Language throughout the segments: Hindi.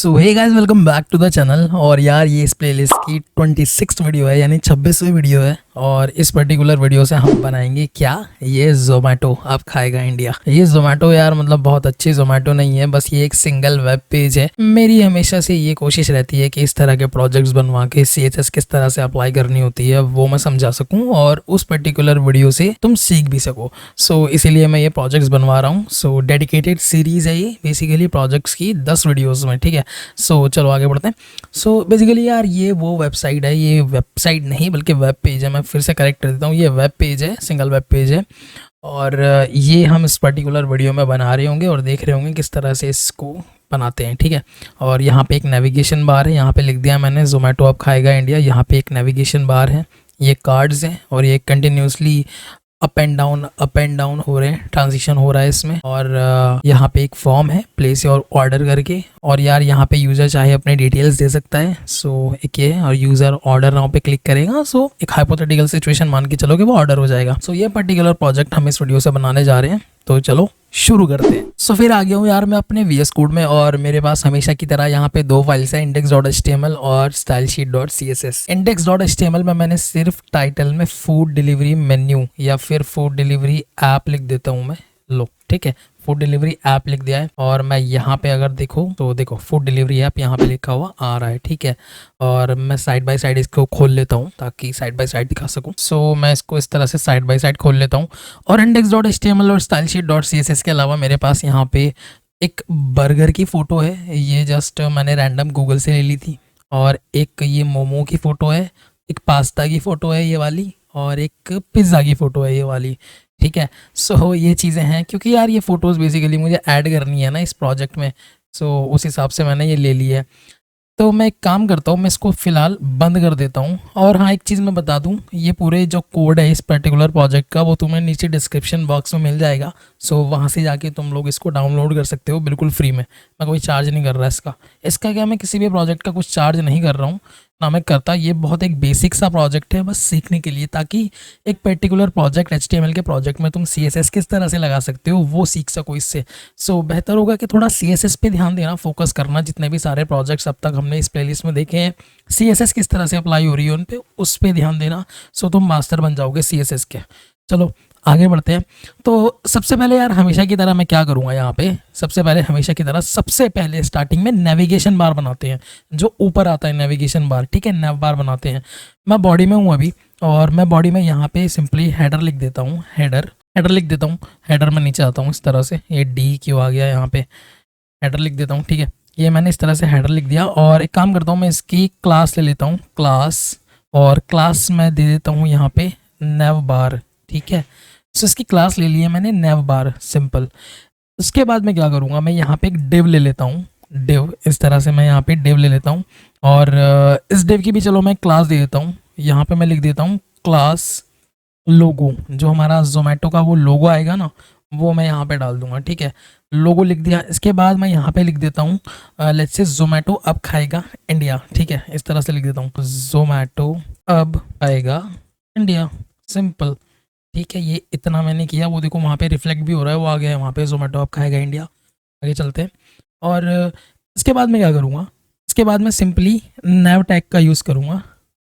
So hey guys, welcome back to the channel. और यार ये इस प्लेलिस्ट की 26th वीडियो है, यानी 26वीं वीडियो है। और इस पर्टिकुलर वीडियो से हम बनाएंगे क्या, ये जोमेटो अब खाएगा इंडिया। ये जोमेटो यार मतलब बहुत अच्छी जोमेटो नहीं है, बस ये एक सिंगल वेब पेज है। मेरी हमेशा से ये कोशिश रहती है कि इस तरह के प्रोजेक्ट्स बनवा के CSS किस तरह से अप्लाई करनी होती है वो मैं समझा सकूँ और उस पर्टिकुलर वीडियो से तुम सीख भी सको। सो इसीलिए मैं ये प्रोजेक्ट्स बनवा रहा हूँ। सो डेडिकेटेड सीरीज है ये बेसिकली प्रोजेक्ट्स की 10 वीडियोज़ में, ठीक है। सो चलो आगे बढ़ते हैं। सो बेसिकली यार ये वो वेबसाइट है, ये वेबसाइट नहीं बल्कि वेब पेज है। मैं फिर से करेक्ट कर देता हूँ, ये वेब पेज है, सिंगल वेब पेज है। और ये हम इस पर्टिकुलर वीडियो में बना रहे होंगे और देख रहे होंगे किस तरह से इसको बनाते हैं, ठीक है। और यहाँ पे एक नेविगेशन बार है, यहाँ पे लिख दिया मैंने जोमेटो अब खाएगा इंडिया। यहाँ पे एक नेविगेशन बार है, ये कार्ड्स हैं और ये कंटिन्यूसली अप एंड डाउन हो रहे हैं, ट्रांजिशन हो रहा है इसमें। और यहाँ पे एक फॉर्म है, प्लेस और ऑर्डर करके। और यार यहाँ पे यूज़र चाहे अपने डिटेल्स दे सकता है। सो एक ये है और यूज़र ऑर्डर नाउ पे क्लिक करेगा। सो एक हाइपोथेटिकल सिचुएशन मान के चलो कि वो ऑर्डर हो जाएगा। सो ये पर्टिकुलर प्रोजेक्ट हम इस वीडियो से बनाने जा रहे हैं, तो चलो शुरू करते हैं। सो फिर आ गया हूँ यार मैं अपने VS कोड में, और मेरे पास हमेशा की तरह यहाँ पे दो फाइल्स हैं, index.html और stylesheet.css। index.html में मैंने सिर्फ टाइटल में फूड डिलीवरी मेन्यू या फिर फूड डिलीवरी ऐप लिख देता हूँ मैं, लो ठीक है, फूड डिलीवरी ऐप लिख दिया है। और मैं यहाँ पे अगर देखो तो देखो फूड डिलीवरी ऐप यहाँ पे लिखा हुआ आ रहा है, ठीक है। और मैं साइड बाय साइड इसको खोल लेता हूँ ताकि साइड बाय साइड दिखा सकूँ। सो मैं इसको इस तरह से साइड बाय साइड खोल लेता हूँ। और index.html और stylesheet.css के अलावा मेरे पास यहाँ पे एक बर्गर की फ़ोटो है, ये जस्ट मैंने रैंडम गूगल से ले ली थी। और एक ये मोमो की फ़ोटो है, एक पास्ता की फ़ोटो है ये वाली, और एक पिज़्ज़ा की फ़ोटो है ये वाली, ठीक है। सो ये चीज़ें हैं क्योंकि यार ये फ़ोटोज़ बेसिकली मुझे ऐड करनी है ना इस प्रोजेक्ट में। सो उस हिसाब से मैंने ये ले ली है। तो मैं एक काम करता हूँ, मैं इसको फ़िलहाल बंद कर देता हूँ। और हाँ, एक चीज़ मैं बता दूँ, ये पूरे जो कोड है इस पर्टिकुलर प्रोजेक्ट का वो तुम्हें नीचे डिस्क्रिप्शन बॉक्स में मिल जाएगा। सो वहाँ से जाके तुम लोग इसको डाउनलोड कर सकते हो बिल्कुल फ्री में। मैं कोई चार्ज नहीं कर रहा इसका क्या, मैं किसी भी प्रोजेक्ट का कुछ चार्ज नहीं कर रहा हूँ ना मैं करता। ये बहुत एक बेसिक सा प्रोजेक्ट है बस सीखने के लिए, ताकि एक पर्टिकुलर प्रोजेक्ट HTML के प्रोजेक्ट में तुम CSS किस तरह से लगा सकते हो वो सीख सको इससे। सो बेहतर होगा कि थोड़ा CSS पे ध्यान देना, फोकस करना। जितने भी सारे प्रोजेक्ट्स अब तक हमने इस प्लेलिस्ट में देखे हैं, CSS किस तरह से अप्लाई हो रही है उन पे, उस पर ध्यान देना। सो तुम मास्टर बन जाओगे CSS के। चलो आगे बढ़ते हैं। तो सबसे पहले यार हमेशा की तरह मैं क्या करूँगा, यहाँ पे सबसे पहले हमेशा की तरह सबसे पहले स्टार्टिंग में नेविगेशन बार बनाते हैं, जो ऊपर आता है नेविगेशन बार, ठीक है, नेव बार बनाते हैं। मैं बॉडी में हूँ अभी, और मैं बॉडी में यहाँ पे सिंपली हेडर लिख देता हूँ, हेडर लिख देता हूँ। हेडर में नीचे आता हूँ इस तरह से, ये D क्यों आ गया यहाँ पे, हेडर लिख देता हूँ, ठीक है। ये मैंने इस तरह से हेडर लिख दिया। और एक काम करता हूँ, मैं इसकी क्लास ले लेता हूँ, क्लास, और क्लास मैं दे देता हूँ यहाँ पे नेव बार, ठीक है। सो इसकी क्लास ले ली है मैंने नेव बार, सिंपल। उसके बाद मैं क्या करूँगा, मैं यहाँ पे एक डिव ले लेता हूँ, डिव, इस तरह से मैं यहाँ पे डिव ले लेता हूँ। और इस डिव की भी चलो मैं क्लास दे देता हूँ। यहाँ पे मैं लिख देता हूँ क्लास लोगो, जो हमारा जोमेटो का वो लोगो आएगा ना, वो मैं यहाँ पे डाल दूंगा, ठीक है। लोगो लिख दिया। इसके बाद मैं यहाँ पे लिख देता हूँ लेट्स से जोमेटो अब खाएगा इंडिया, ठीक है, इस तरह से लिख देता हूँ, जोमेटो अब खाएगा इंडिया, सिंपल, ठीक है। ये इतना मैंने किया, वो देखो वहाँ पे रिफ्लेक्ट भी हो रहा है, वो आ गया है वहाँ पे जोमेटो अब खाएगा इंडिया। आगे चलते हैं। और इसके बाद मैं क्या करूँगा, इसके बाद मैं सिंपली नेव टैग का यूज़ करूँगा,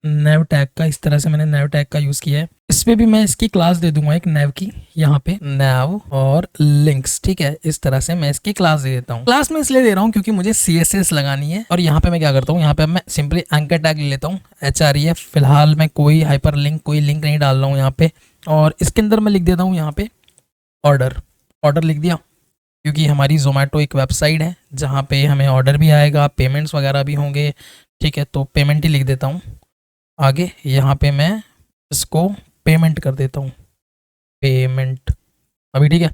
नेव टैग का, इस तरह से मैंने नेव टैग का यूज़ किया है। इस पर भी मैं इसकी क्लास दे दूंगा एक नेव की, यहाँ पे नेव और लिंक्स, ठीक है, इस तरह से मैं इसकी क्लास दे देता हूँ। क्लास में इसलिए दे रहा हूँ क्योंकि मुझे CSS लगानी है। और यहाँ पे मैं क्या करता हूँ, यहाँ पे मैं सिंपली एंकर टैग ले लेता हूँ, HREF। फिलहाल मैं कोई हाइपर लिंक, कोई लिंक नहीं डाल रहा हूँ यहाँ पे। और इसके अंदर मैं लिख देता हूँ यहाँ पे ऑर्डर लिख दिया, क्योंकि हमारी जोमेटो एक वेबसाइट है जहाँ पे हमें ऑर्डर भी आएगा, पेमेंट्स वगैरह भी होंगे, ठीक है। तो पेमेंट ही लिख देता हूँ आगे। यहाँ पे मैं इसको पेमेंट कर देता हूँ, पेमेंट, अभी ठीक है,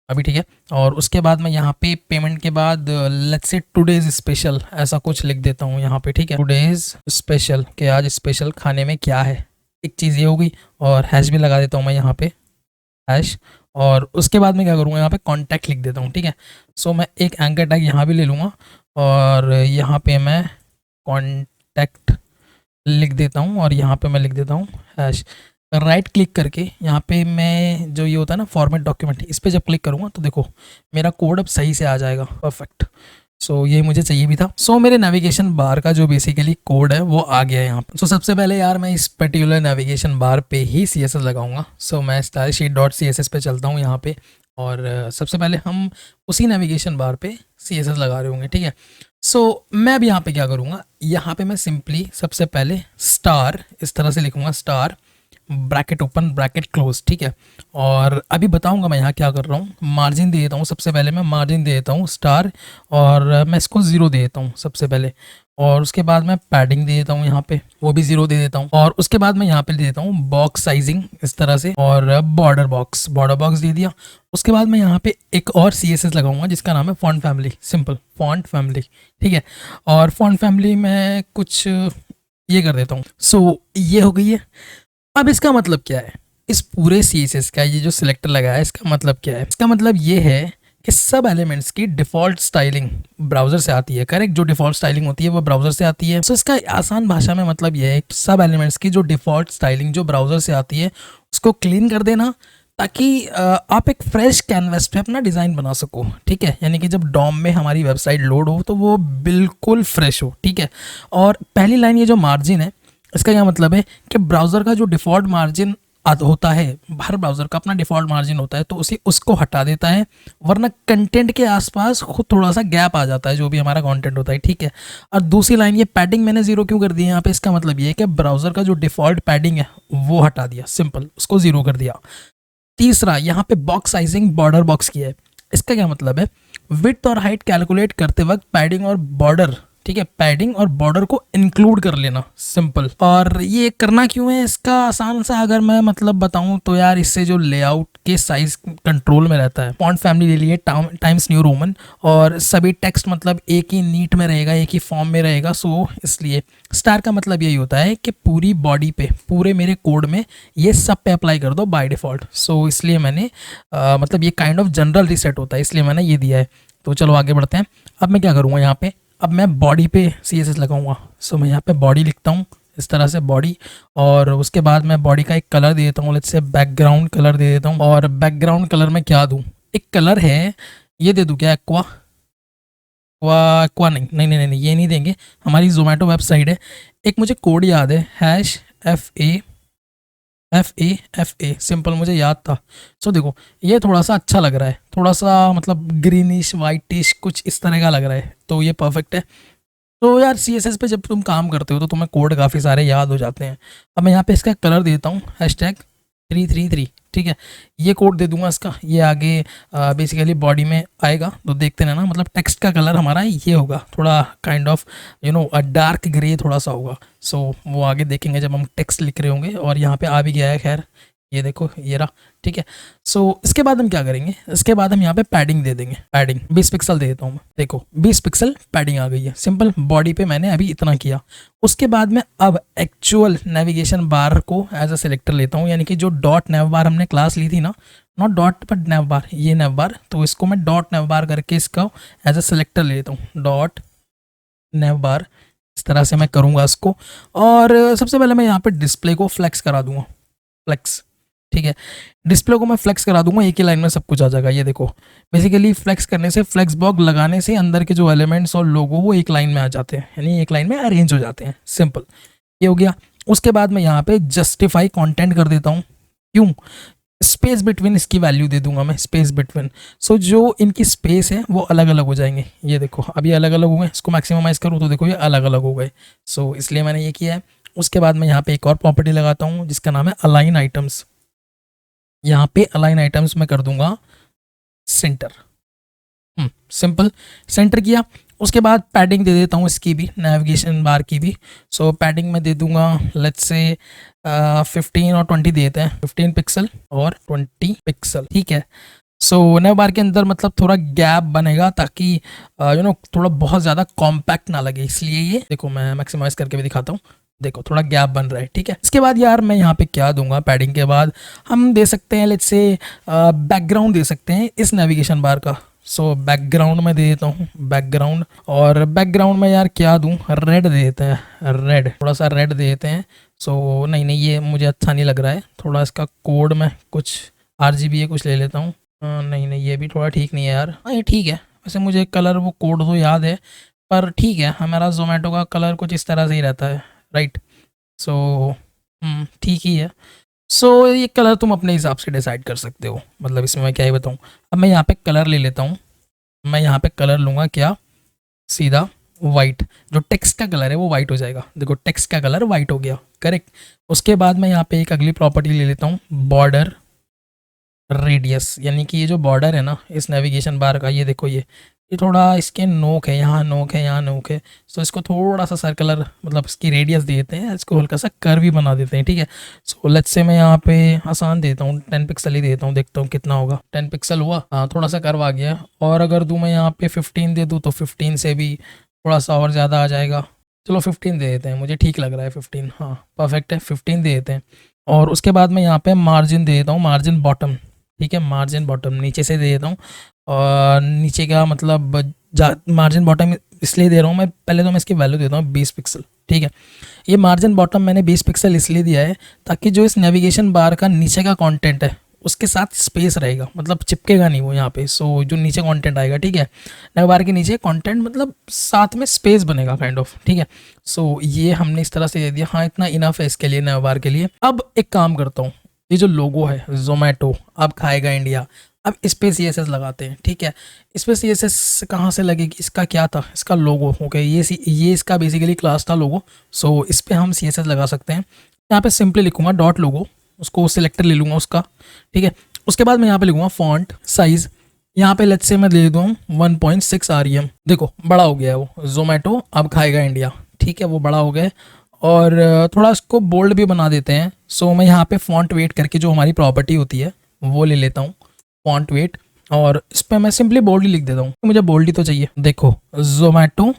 अभी ठीक है। और उसके बाद मैं यहाँ पे पेमेंट के बाद लेट्स से टुडेज स्पेशल ऐसा कुछ लिख देता हूँ यहाँ पे, ठीक है, टुडेज स्पेशल, कि आज स्पेशल खाने में क्या है, एक चीज़ ये होगी। और हैश भी लगा देता हूँ मैं यहाँ पे, हैश। और उसके बाद मैं क्या करूँगा, यहाँ पे कॉन्टैक्ट लिख देता हूँ, ठीक है। सो मैं एक एंकर टैग यहाँ भी ले लूँगा, और यहाँ पे मैं कॉन्टैक्ट लिख देता हूँ, और यहाँ पे मैं लिख देता हूँ हैश। राइट क्लिक करके यहाँ पे मैं जो ये होता है ना फॉर्मेट डॉक्यूमेंट, इस पर जब क्लिक करूँगा तो देखो मेरा कोड अब सही से आ जाएगा, परफेक्ट। सो ये मुझे चाहिए भी था। सो मेरे नेविगेशन बार का जो बेसिकली कोड है वो आ गया है यहाँ पे। सो सबसे पहले यार मैं इस पर्टिकुलर नेविगेशन बार पे ही CSS लगाऊंगा। सो मैं stylesheet.css पे चलता हूँ यहाँ पे, और सबसे पहले हम उसी नेविगेशन बार पे CSS लगा रहे होंगे, ठीक है। सो मैं अब यहाँ पे क्या करूँगा, यहाँ पे मैं सिंपली सबसे पहले स्टार इस तरह से लिखूँगा, star bracket open bracket close, ठीक है। और अभी बताऊंगा मैं यहाँ क्या कर रहा हूँ। मार्जिन दे देता हूँ, सबसे पहले मैं मार्जिन दे देता हूँ स्टार, और मैं इसको 0 दे देता हूँ सबसे पहले। और उसके बाद मैं पैडिंग दे देता हूँ यहाँ पे, वो भी 0 दे देता हूँ। और उसके बाद मैं यहाँ पे दे देता हूँ बॉक्स साइजिंग इस तरह से, और बॉर्डर बॉक्स दे दिया। उसके बाद मैं यहाँ पे एक और CSS लगाऊंगा जिसका नाम है font family, simple font family, ठीक है। और फॉन्ट फैमिली में कुछ ये कर देता हूँ। सो ये हो गई है। अब इसका मतलब क्या है, इस पूरे CSS का ये जो सिलेक्टर लगा है इसका मतलब क्या है, इसका मतलब ये है कि सब एलिमेंट्स की डिफ़ॉल्ट स्टाइलिंग ब्राउज़र से आती है। करेक्ट, जो डिफ़ॉल्ट स्टाइलिंग होती है वो ब्राउज़र से आती है। सो इसका आसान भाषा में मतलब ये है, सब एलिमेंट्स की जो डिफ़ॉल्ट स्टाइलिंग जो ब्राउज़र से आती है उसको क्लीन कर देना, ताकि आप एक फ्रेश कैनवस पे अपना डिज़ाइन बना सको, ठीक है। यानी कि जब डॉम में हमारी वेबसाइट लोड हो तो वो बिल्कुल फ्रेश हो, ठीक है। और पहली लाइन ये जो मार्जिन है, इसका क्या मतलब है कि ब्राउज़र का जो डिफ़ॉल्ट मार्जिन होता है, हर ब्राउज़र का अपना डिफ़ॉल्ट मार्जिन होता है, तो उसको हटा देता है, वरना कंटेंट के आसपास खुद थोड़ा सा गैप आ जाता है जो भी हमारा कंटेंट होता है, ठीक है। और दूसरी लाइन, ये पैडिंग मैंने 0 क्यों कर दी है यहाँ पे, इसका मतलब ये है कि ब्राउज़र का जो डिफ़ॉल्ट पैडिंग है वो हटा दिया, सिंपल उसको 0 कर दिया। तीसरा, यहाँ पे बॉक्स साइजिंग बॉर्डर बॉक्स की है। इसका क्या मतलब है, विड्थ और हाइट कैलकुलेट करते वक्त पैडिंग और बॉर्डर, ठीक है, पैडिंग और बॉर्डर को इंक्लूड कर लेना, सिंपल। और ये करना क्यों है, इसका आसान सा अगर मैं मतलब बताऊं तो यार, इससे जो लेआउट के साइज कंट्रोल में रहता है। फॉन्ट फैमिली ले लिए टाइम्स न्यू रोमन, और सभी टेक्स्ट मतलब एक ही नीट में रहेगा, एक ही फॉर्म में रहेगा। सो इसलिए स्टार का मतलब यही होता है कि पूरी बॉडी पे, पूरे मेरे कोड में ये सब पे अप्लाई कर दो बाय डिफ़ॉल्ट। सो इसलिए मैंने मतलब ये काइंड ऑफ जनरल रीसेट होता है, इसलिए मैंने ये दिया है। तो चलो आगे बढ़ते हैं। अब मैं क्या करूँगा यहाँ पे, अब मैं बॉडी पे CSS लगाऊंगा। सो मैं यहाँ पे बॉडी लिखता हूँ इस तरह से, बॉडी। और उसके बाद मैं बॉडी का एक कलर दे देता हूँ, लेट्स से बैकग्राउंड कलर दे देता हूँ। और बैकग्राउंड कलर में क्या दूँ, एक कलर है, ये दे दूँ क्या, एक्वा, एक्वा नहीं नहीं नहीं नहीं, ये नहीं देंगे, हमारी जोमेटो वेबसाइट है। एक मुझे कोड याद है, FA सिंपल, मुझे याद था। सो देखो, ये थोड़ा सा अच्छा लग रहा है, थोड़ा सा मतलब ग्रीनिश वाइटिश कुछ इस तरह का लग रहा है, तो ये परफेक्ट है। तो यार CSS पे जब तुम काम करते हो तो तुम्हें कोड काफ़ी सारे याद हो जाते हैं। अब मैं यहाँ पे इसका कलर देता हूँ #333, ठीक है। ये कोड दे दूंगा इसका, ये आगे बेसिकली बॉडी में आएगा, तो देखते रहना। मतलब टेक्स्ट का कलर हमारा ये होगा, थोड़ा काइंड ऑफ डार्क ग्रे थोड़ा सा होगा। सो वो आगे देखेंगे जब हम टेक्स्ट लिख रहे होंगे। और यहाँ पे आ भी गया है, खैर ये देखो ये रहा, ठीक है। सो इसके बाद हम क्या करेंगे, इसके बाद हम यहाँ पे पैडिंग दे देंगे, पैडिंग 20 पिक्सल दे देता हूँ मैं, देखो 20 पिक्सल पैडिंग आ गई है, सिंपल। बॉडी पे मैंने अभी इतना किया। उसके बाद में अब एक्चुअल नेविगेशन बार को एज अ सेलेक्टर लेता हूँ, यानी कि जो डॉट नेव बार हमने क्लास ली थी ना, नॉट डॉट बट नेव बार, ये नेव बार, तो इसको मैं डॉट नेव बार करके इसका एज अ सेलेक्टर ले लेता हूँ, डॉट नेव बार। इस तरह से मैं करूँगा इसको। और सबसे पहले मैं यहाँ पे डिस्प्ले को फ्लेक्स करा दूंगा, फ्लेक्स, ठीक है। डिस्प्ले को मैं फ्लेक्स करा दूंगा, एक ही लाइन में सब कुछ आ जाएगा। ये देखो, बेसिकली फ्लेक्स करने से, फ्लेक्स बॉक्स लगाने से अंदर के जो एलिमेंट्स और लोगो वो एक लाइन में आ जाते हैं, यानी एक लाइन में अरेंज हो जाते हैं, सिंपल। ये हो गया। उसके बाद मैं यहाँ पे जस्टिफाई कंटेंट कर देता हूँ, क्यों, स्पेस बिटवीन इसकी वैल्यू दे दूंगा मैं, स्पेस बिटवीन। सो जो इनकी स्पेस है वो अलग अलग हो जाएंगे। ये देखो अब ये अलग अलग हो गए, इसको मैक्सिममाइज करूँ तो देखो ये अलग अलग हो गए। सो इसलिए मैंने ये किया है। उसके बाद मैं यहाँ पे एक और प्रॉपर्टी लगाता हूँ जिसका नाम है अलाइन आइटम्स। यहाँ पे अलाइन आइटम्स में कर दूंगा सेंटर, सिंपल, सेंटर किया। उसके बाद पैडिंग दे देता हूँ इसकी भी, नेविगेशन बार की भी। सो पैडिंग में दे दूंगा, लेट्स से 15 और 20 देते हैं, 15 पिक्सल और 20 पिक्सल, ठीक है। सो नेव बार के अंदर मतलब थोड़ा गैप बनेगा, ताकि थोड़ा बहुत ज़्यादा कॉम्पैक्ट ना लगे, इसलिए ये देखो मैं मैक्सिमाइज करके भी दिखाता हूँ, देखो थोड़ा गैप बन रहा है, ठीक है। इसके बाद यार मैं यहाँ पे क्या दूंगा, पैडिंग के बाद हम दे सकते हैं, लेट्स से बैकग्राउंड दे सकते हैं इस नेविगेशन बार का। सो बैकग्राउंड में दे देता हूँ, बैकग्राउंड। और बैकग्राउंड में यार क्या दूँ, रेड दे देते हैं, रेड, थोड़ा सा रेड दे देते हैं। सो नहीं ये मुझे अच्छा नहीं लग रहा है, थोड़ा इसका कोड में कुछ RGB कुछ ले लेता हूँ। नहीं ये भी थोड़ा ठीक नहीं है यार, हाँ ये ठीक है, वैसे मुझे कलर वो कोड तो याद है, पर ठीक है, हमारा ज़ोमैटो का कलर कुछ इस तरह से ही रहता है, राइट। सो ठीक ही है। सो ये कलर तुम अपने हिसाब से डिसाइड कर सकते हो, मतलब इसमें मैं क्या ही बताऊँ। अब मैं यहाँ पे कलर ले लेता हूँ, मैं यहाँ पे कलर लूँगा क्या, सीधा वाइट। जो टेक्स्ट का कलर है वो वाइट हो जाएगा, देखो टेक्स्ट का कलर वाइट हो गया, करेक्ट। उसके बाद मैं यहाँ पे एक अगली प्रॉपर्टी ले लेता हूँ, बॉर्डर रेडियस, यानी कि ये जो बॉर्डर है ना इस नेविगेशन बार का, ये देखो ये थोड़ा इसके नोक है, यहाँ नोक है, यहाँ नोक है, तो इसको थोड़ा सा सर्कुलर, मतलब इसकी रेडियस देते हैं, इसको हल्का सा कर्व भी बना देते हैं, ठीक है। सो लेट्स से मैं यहाँ पे आसान देता हूँ, 10 पिक्सल ही देता हूँ, देखता हूँ कितना होगा। 10 पिक्सल हुआ, हाँ थोड़ा सा कर्व आ गया। और अगर दूँ मैं यहाँ पे 15 दे दूँ तो 15 से भी थोड़ा सा और ज़्यादा आ जाएगा। चलो 15 दे देते हैं, मुझे ठीक लग रहा है 15, हाँ परफेक्ट है, 15 दे देते हैं। और उसके बाद मैं यहाँ पे मार्जिन दे देता हूँ, मार्जिन बॉटम, ठीक है, मार्जिन बॉटम नीचे से दे देता हूँ। और नीचे का मतलब मार्जिन बॉटम इसलिए दे रहा हूँ मैं, पहले तो मैं इसकी वैल्यू देता हूँ 20 पिक्सल, ठीक है। ये मार्जिन बॉटम मैंने 20 पिक्सल इसलिए दिया है ताकि जो इस नेविगेशन बार का नीचे का कंटेंट है उसके साथ स्पेस रहेगा, मतलब चिपकेगा नहीं वो यहाँ पे। सो जो नीचे कंटेंट आएगा, ठीक है, नव बार के नीचे कंटेंट, मतलब साथ में स्पेस बनेगा काइंड ऑफ, ठीक है। सो ये हमने इस तरह से दे दिया, हाँ इतना इनफ है इसके लिए, नव बार के लिए। अब एक काम करता हूँ, ये जो लोगो है ज़ोमैटो अब खाएगा इंडिया, अब इस पर CSS लगाते हैं, ठीक है। इस पर CSS कहाँ से लगेगी, इसका क्या था, इसका लोगो, ओके, ये इसका बेसिकली क्लास था लोगो। सो इस पर हम CSS लगा सकते हैं। यहाँ पे सिंपली लिखूंगा डॉट लोगो, उसको सिलेक्टर ले लूँगा उसका, ठीक है। उसके बाद मैं यहाँ पे लिखूंगा फॉन्ट साइज़, यहाँ पे लेट्स से मैं दे दूँ 1.6 REM, देखो बड़ा हो गया है वो, ज़ोमैटो अब खाएगा इंडिया, ठीक है, वो बड़ा हो गया। और थोड़ा उसको बोल्ड भी बना देते हैं। सो मैं यहाँ पे फॉन्ट वेट करके जो हमारी प्रॉपर्टी होती है वो ले लेता हूँ, फॉन्ट वेट, और इस पर मैं सिंपली बोल्ड ही लिख देता हूँ, मुझे बोल्ड ही तो चाहिए। देखो ज़ोमैटो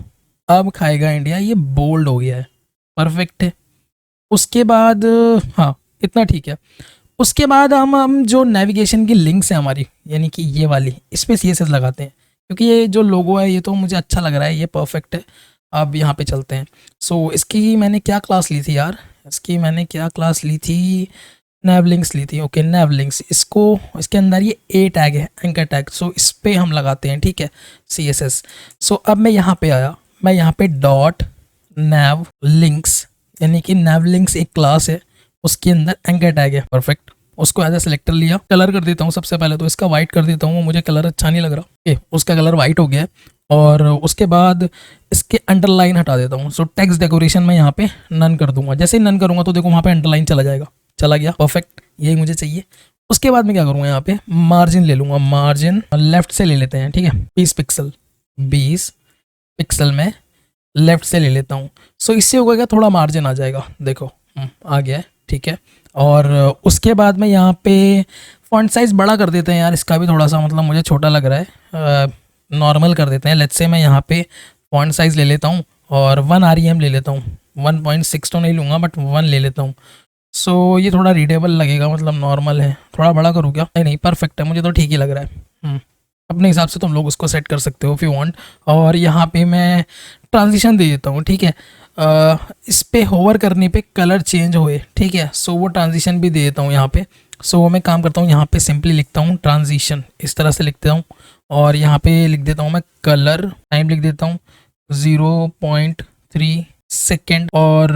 अब खाएगा इंडिया, ये बोल्ड हो गया है, परफेक्ट है। उसके बाद हाँ इतना ठीक है। उसके बाद हम जो नेविगेशन की लिंक्स है हमारी, यानी कि ये वाली, इस पर CSS लगाते हैं, क्योंकि ये जो लोगो है ये तो मुझे अच्छा लग रहा है, ये परफेक्ट है। अब यहाँ पे चलते हैं। सो इसकी मैंने क्या क्लास ली थी यार, इसकी मैंने क्या क्लास ली थी, नैव लिंक्स ली थी, ओके नैव लिंक्स। इसको इसके अंदर ये A टैग है, एंकर टैग, सो इस पर हम लगाते हैं, ठीक है, CSS। सो अब मैं यहाँ पे आया, मैं यहाँ पे डॉट नैव लिंक्स, यानी कि नैव लिंक्स एक क्लास है, उसके अंदर एंकर टैग है, परफेक्ट। उसको एज ए सिलेक्टर लिया, कलर कर देता हूँ सबसे पहले तो इसका वाइट कर देता हूँ, मुझे कलर अच्छा नहीं लग रहा, उसका कलर वाइट हो गया है। और उसके बाद इसके अंडरलाइन हटा देता हूँ। सो टेक्स्ट डेकोरेशन में यहाँ पे नन कर दूंगा, जैसे ही नन करूँगा तो देखो वहाँ पे अंडरलाइन चला जाएगा, चला गया, परफेक्ट, यही मुझे चाहिए। उसके बाद मैं क्या करूँगा, यहाँ पे मार्जिन ले लूँगा, मार्जिन लेफ्ट से ले लेते हैं, ठीक है, 20 पिक्सल, 20 पिक्सल में लेफ्ट से ले लेता हूँ। सो इससे होगा क्या, थोड़ा मार्जिन आ जाएगा, देखो आ गया है, ठीक है। और उसके बाद में यहाँ पे फॉन्ट साइज़ बड़ा कर देते हैं यार, इसका भी थोड़ा सा मतलब मुझे छोटा लग रहा है, नॉर्मल कर देते हैं। लेट्स से मैं यहाँ पे फॉन्ट साइज़ ले लेता हूँ और 1 REM ले लेता हूँ, 1.6 तो नहीं लूँगा बट 1 ले लेता हूँ। सो ये थोड़ा रीडेबल लगेगा, मतलब नॉर्मल है, थोड़ा बड़ा करूँ क्या, नहीं परफेक्ट है, मुझे तो ठीक ही लग रहा है। अपने हिसाब से तुम लोग उसको सेट कर सकते हो इफ़ यू वांट। और यहाँ पे मैं ट्रांजिशन दे देता हूँ, ठीक है, इस पे होवर करने पे कलर चेंज होए, ठीक है, सो वो ट्रांजिशन भी दे देता हूँ यहाँ पे। सो मैं काम करता हूँ, यहाँ पे सिंपली लिखता हूँ ट्रांजिशन, इस तरह से लिखता हूँ, और यहाँ पे लिख देता हूँ मैं कलर, टाइम लिख देता हूँ 0.3 सेकेंड। और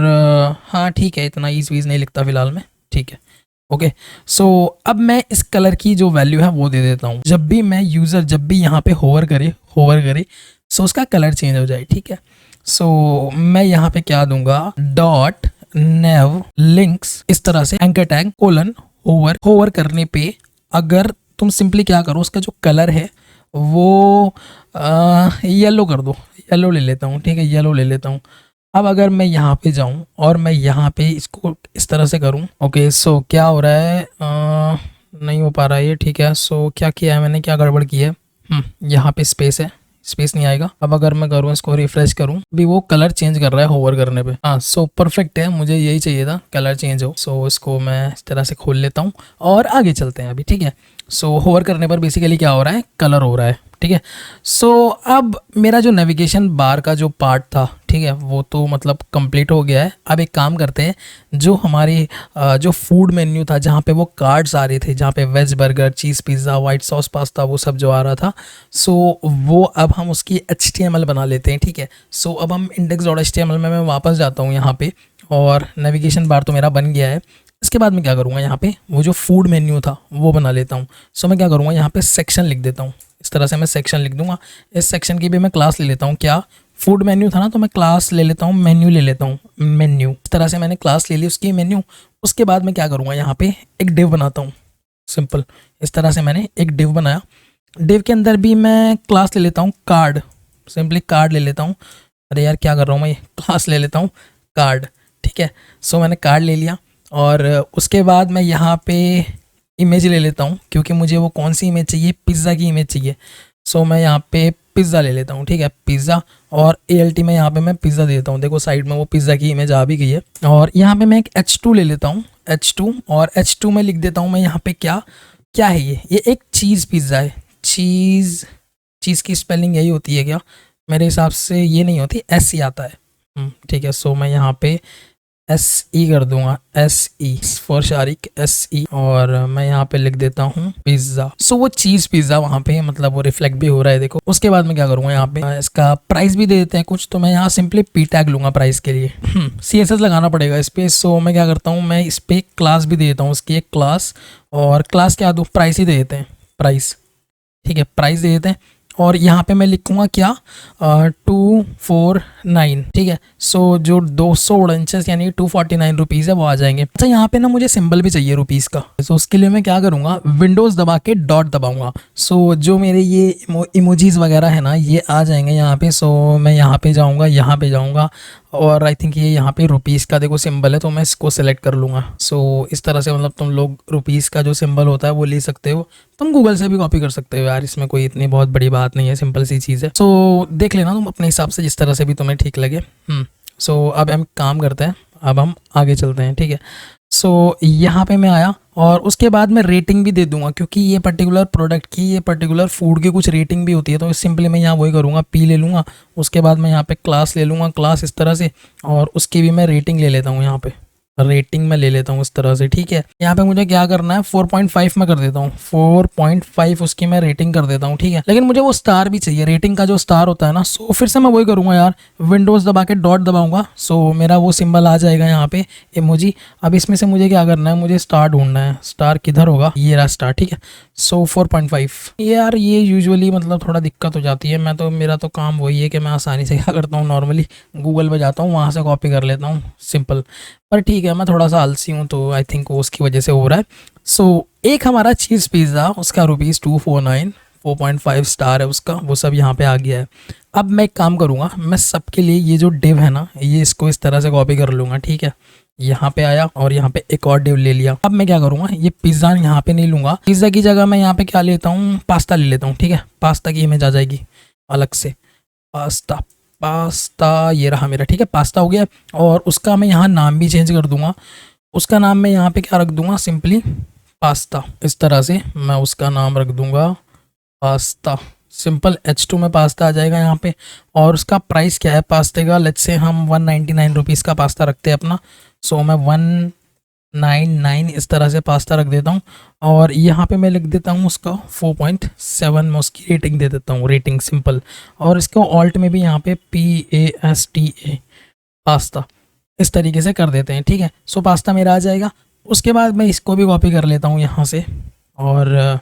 हाँ ठीक है, इतना ईज वीज नहीं लिखता फिलहाल में, ठीक है, ओके। सो अब मैं इस कलर की जो वैल्यू है वो दे देता हूँ, जब भी मैं यूज़र जब भी यहाँ पे होवर करे सो उसका कलर चेंज हो जाए, ठीक है। सो मैं यहाँ पे क्या दूंगा, डॉट नेव लिंक्स, इस तरह से एंकर टैग कोलन होवर करने पे अगर तुम सिंपली क्या करो, उसका जो कलर है वो येलो कर दो, येलो ले लेता हूँ, ठीक है, येलो ले लेता हूँ। अब अगर मैं यहाँ पे जाऊँ और मैं यहाँ पे इसको इस तरह से करूँ, ओके, सो क्या हो रहा है, नहीं हो पा रहा है ये, ठीक है। सो क्या किया है मैंने, क्या गड़बड़ की है, यहाँ पे स्पेस है, स्पेस नहीं आएगा। अब अगर मैं करूँ इसको रिफ्रेश करूँ, अभी वो कलर चेंज कर रहा है होवर करने पे, हाँ सो परफेक्ट है, मुझे यही चाहिए था, कलर चेंज हो। सो इसको मैं इस तरह से खोल लेता हूँ और आगे चलते हैं अभी, ठीक है। सो होवर करने पर बेसिकली क्या हो रहा है, कलर हो रहा है, ठीक है। सो अब मेरा जो नेविगेशन बार का जो पार्ट था, ठीक है, वो तो मतलब कंप्लीट हो गया है। अब एक काम करते हैं, जो हमारी जो फूड मेन्यू था, जहाँ पे वो कार्ड्स आ रहे थे, जहाँ पे veg burger, cheese pizza, white sauce pasta, वो सब जो आ रहा था, सो वो अब हम उसकी HTML बना लेते हैं, ठीक है। सो अब हम index.html में मैं वापस जाता हूँ यहाँ पे, और नेविगेशन बार तो मेरा बन गया है। इसके बाद मैं क्या करूँगा, यहाँ पे वो जो फूड मेन्यू था वो बना लेता हूँ। सो मैं क्या करूँगा, यहाँ पे सेक्शन लिख देता हूँ। इस तरह से मैं सेक्शन लिख दूंगा। इस सेक्शन की भी मैं क्लास ले लेता हूँ। क्या, फूड मेन्यू था ना, तो मैं क्लास ले लेता हूँ, मेन्यू ले लेता हूँ, मेन्यू। इस तरह से मैंने क्लास ले ली उसकी मेन्यू। उसके बाद मैं क्या करूँगा, यहाँ पे एक डिव बनाता हूँ, सिंपल। इस तरह से मैंने एक डिव बनाया। डिव के अंदर भी मैं क्लास ले लेता हूँ कार्ड, सिंपली कार्ड ले लेता हूँ। अरे यार क्या कर रहा हूँ मैं, क्लास ले लेता हूँ कार्ड, ठीक है। सो मैंने कार्ड ले लिया, और उसके बाद मैं यहाँ पे इमेज ले लेता हूँ, क्योंकि मुझे वो कौन सी इमेज चाहिए, पिज़्ज़ा की इमेज चाहिए। सो मैं यहाँ पे पिज़्ज़ा ले लेता हूँ, ठीक है, पिज़्ज़ा। और ALT में यहाँ पे मैं पिज़्ज़ा दे देता हूँ। देखो साइड में वो पिज़्ज़ा की इमेज आ भी गई है। और यहाँ पे मैं एक H2 ले लेता हूँ, H2। और H2 में लिख देता हूँ मैं यहाँ पे क्या क्या है, ये एक चीज़ पिज़्ज़ा है। चीज़ की स्पेलिंग यही होती है क्या, मेरे हिसाब से ये नहीं होती, SE आता है, ठीक है। सो मैं यहाँ पे SE कर दूंगा, SE फॉर शारिक, SE। और मैं यहाँ पे लिख देता हूँ पिज़्ज़ा। सो वो चीज़ पिज़्ज़ा वहाँ पे मतलब वो रिफ्लेक्ट भी हो रहा है, देखो। उसके बाद मैं क्या करूँगा, यहाँ पे इसका प्राइस भी दे देते हैं कुछ, तो मैं यहाँ सिंपली P टैग लूँगा प्राइस के लिए। CSS लगाना पड़ेगा इस पर। सो मैं क्या करता हूँ, मैं इस पर क्लास भी दे देता हूँ, उसकी एक क्लास। और क्लास क्या दूँ, प्राइस ही दे देते हैं, प्राइस, ठीक है, प्राइस दे देते हैं। और यहाँ पे मैं लिखूँगा क्या, 249, ठीक है। सो जो 249 यानी 249 रुपीज़ है वो आ जाएंगे। अच्छा यहाँ पे ना मुझे सिंबल भी चाहिए रुपीज़ का। सो उसके लिए मैं क्या करूँगा, विंडोज़ दबा के डॉट दबाऊँगा। सो जो मेरे ये इमोजीज़ वगैरह है ना, ये आ जाएंगे यहाँ पे। सो मैं यहाँ पे जाऊँगा, यहाँ पे जाऊँगा, और आई थिंक ये यहाँ पे रुपीज़ का देखो सिंबल है, तो मैं इसको सेलेक्ट कर लूँगा। सो इस तरह से मतलब तुम लोग रुपीज़ का जो सिंबल होता है वो ले सकते हो। तुम गूगल से भी कॉपी कर सकते हो यार, इसमें कोई इतनी बहुत बड़ी बात नहीं है, सिंपल सी चीज़ है। सो देख लेना तुम अपने हिसाब से, जिस तरह से भी तुम्हें ठीक लगे। सो अब हम काम करते हैं, अब हम आगे चलते हैं, ठीक है। सो यहाँ पे मैं आया, और उसके बाद मैं रेटिंग भी दे दूंगा, क्योंकि ये पर्टिकुलर प्रोडक्ट की, ये पर्टिकुलर फूड की कुछ रेटिंग भी होती है। तो सिंपली मैं यहाँ वही करूँगा, P ले लूँगा। उसके बाद मैं यहाँ पे क्लास ले लूँगा, क्लास इस तरह से, और उसकी भी मैं रेटिंग ले लेता हूँ, यहाँ पे रेटिंग में ले लेता हूँ इस तरह से, ठीक है। यहाँ पे मुझे क्या करना है, 4.5 में कर देता हूँ, 4.5 उसकी मैं रेटिंग कर देता हूँ, ठीक है। लेकिन मुझे वो स्टार भी चाहिए, रेटिंग का जो स्टार होता है ना। सो फिर से मैं वही करूँगा यार, विंडोज़ दबा के डॉट दबाऊंगा। सो मेरा वो सिंबल आ जाएगा यहाँ पे, इमोजी। अब इसमें से मुझे क्या करना है, मुझे स्टार ढूंढना है। स्टार किधर होगा, ये रहा स्टार, ठीक है। सो 4.5 यार, ये यूजुअली मतलब थोड़ा दिक्कत हो जाती है। मेरा तो काम वही है कि मैं आसानी से क्या करता हूँ, नॉर्मली गूगल पे जाता हूँ, वहाँ से कॉपी कर लेता हूँ, सिंपल। पर ठीक है, मैं थोड़ा सा आलसी हूँ, तो आई थिंक वो उसकी वजह से हो रहा है। सो एक हमारा चीज़ पिज़्ज़ा, उसका ₹249, 4.5 स्टार है उसका, वो सब यहाँ पे आ गया है। अब मैं एक काम करूँगा, मैं सबके लिए ये जो डिव है ना, ये इसको इस तरह से कॉपी कर लूँगा, ठीक है। यहाँ पे आया, और यहाँ पे एक और डिव ले लिया। अब मैं क्या करूँगा, ये पिज़्ज़ा यहाँ पे नहीं लूँगा, पिज़्ज़ा की जगह मैं यहाँ पे क्या लेता हूँ, पास्ता ले लेता हूँ, ठीक है। पास्ता की इमेज आ जाएगी अलग से, पास्ता ये रहा मेरा, ठीक है, पास्ता हो गया। और उसका मैं यहाँ नाम भी चेंज कर दूंगा। उसका नाम मैं यहाँ पे क्या रख दूंगा, सिंपली पास्ता। इस तरह से मैं उसका नाम रख दूंगा पास्ता, सिंपल। H2 में पास्ता आ जाएगा यहाँ पे। और उसका प्राइस क्या है पास्ते का, लेट्स से हम 199 रुपीज़ का पास्ता रखते हैं अपना। सो मैं 199 इस तरह से पास्ता रख देता हूँ। और यहाँ पे मैं लिख देता हूँ उसका 4.7 में उसकी रेटिंग दे देता हूँ, रेटिंग सिंपल। और इसको ऑल्ट में भी यहाँ पे PASTA पास्ता इस तरीके से कर देते हैं, ठीक है। सो पास्ता मेरा आ जाएगा। उसके बाद मैं इसको भी कॉपी कर लेता हूँ यहाँ से, और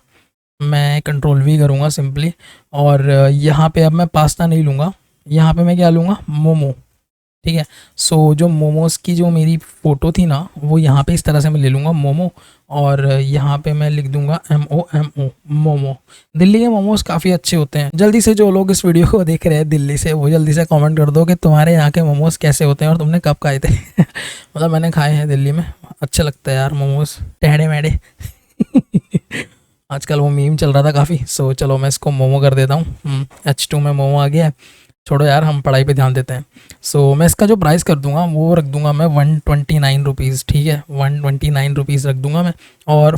मैं कंट्रोल V करूँगा सिंपली। और यहाँ पे अब मैं पास्ता नहीं लूँगा, यहाँ पे मैं क्या लूँगा, मोमो, ठीक है। सो जो मोमोज़ की जो मेरी फ़ोटो थी ना, वो यहाँ पे इस तरह से मैं ले लूँगा, मोमो। और यहाँ पे मैं लिख दूँगा MOMO, मोमो। दिल्ली के मोमोज़ काफ़ी अच्छे होते हैं। जल्दी से जो लोग इस वीडियो को देख रहे हैं दिल्ली से, वो जल्दी से कमेंट कर दो कि तुम्हारे यहाँ के मोमोज़ कैसे होते हैं और तुमने कब खाए थे। मतलब मैंने खाए हैं दिल्ली में, अच्छा लगता है यार मोमोज़, टेढ़े मेढ़े। आजकल वो मीम चल रहा था काफ़ी। सो चलो मैं इसको मोमो कर देता हूँ, H2 में मोमो आ गया है। छोड़ो यार, हम पढ़ाई पे ध्यान देते हैं। सो मैं इसका जो प्राइस कर दूंगा वो रख दूंगा मैं 129 रुपीज़, ठीक है, 129 रुपीज़ रख दूंगा मैं। और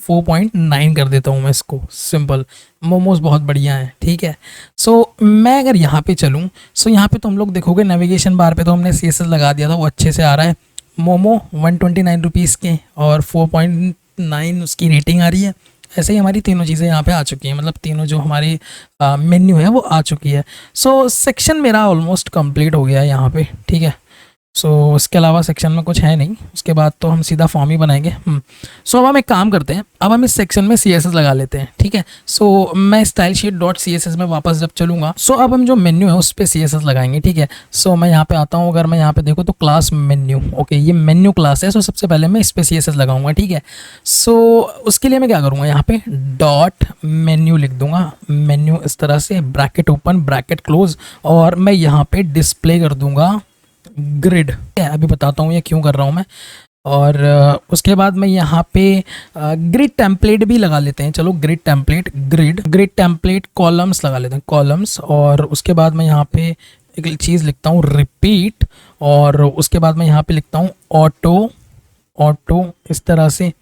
4.9 कर देता हूँ मैं इसको। सिंपल, मोमोज बहुत बढ़िया है, ठीक है। सो मैं अगर यहाँ पे चलूँ, सो यहाँ पे तो हम लोग देखोगे नेविगेशन बार पे तो हमने CSS लगा दिया था, वो अच्छे से आ रहा है। मोमो 129 रुपीज़ के और 4.9 उसकी रेटिंग आ रही है। ऐसे ही हमारी तीनों चीज़ें यहाँ पे आ चुकी हैं, मतलब तीनों जो हमारी मेन्यू है वो आ चुकी है। सो सेक्शन मेरा ऑलमोस्ट कंप्लीट हो गया है यहाँ पे, ठीक है। सो इसके अलावा सेक्शन में कुछ है नहीं, उसके बाद तो हम सीधा फॉर्म ही बनाएंगे। सो अब हम एक काम करते हैं, अब हम इस सेक्शन में CSS लगा लेते हैं, ठीक है। सो मैं स्टाइल शीट डॉट CSS में वापस जब चलूँगा, सो अब हम जो मेन्यू है उस पर CSS लगाएंगे, ठीक है। सो मैं यहाँ पे आता हूँ, अगर मैं यहाँ पे देखूँ तो क्लास मेन्यू, ओके, ये मेन्यू क्लास है। सो सबसे पहले मैं इस पर CSS लगाऊंगा, ठीक है। सो उसके लिए मैं क्या करूँगा, यहाँ पे डॉट मेन्यू लिख दूंगा, मेन्यू इस तरह से, ब्रैकेट ओपन ब्रैकेट क्लोज, और मैं यहाँ पे डिस्प्ले कर दूंगा ग्रिड। अभी बताता हूँ ये क्यों कर रहा हूँ मैं। और उसके बाद मैं यहाँ पे ग्रिड टेम्पलेट भी लगा लेते हैं, चलो ग्रिड टेम्पलेट कॉलम्स लगा लेते हैं, कॉलम्स। और उसके बाद मैं यहाँ पे एक चीज़ लिखता हूँ रिपीट, और उसके बाद मैं यहाँ पे लिखता हूँ ऑटो इस तरह से,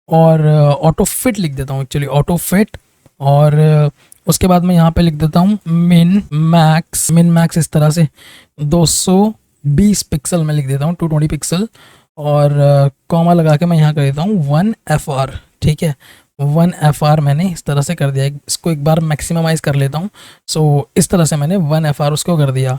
और ऑटो फिट लिख देता हूँ, एक्चुअली ऑटो फिट। और उसके बाद मैं यहाँ पे लिख देता हूँ मिन मैक्स इस तरह से 220 पिक्सल में लिख देता हूँ, 220 पिक्सल। और कॉमा लगा के मैं यहाँ कर देता हूँ 1FR, ठीक है। 1FR मैंने इस तरह से कर दिया, इसको एक बार मैक्सिममाइज़ कर लेता हूँ। सो इस तरह से मैंने 1FR उसको कर दिया।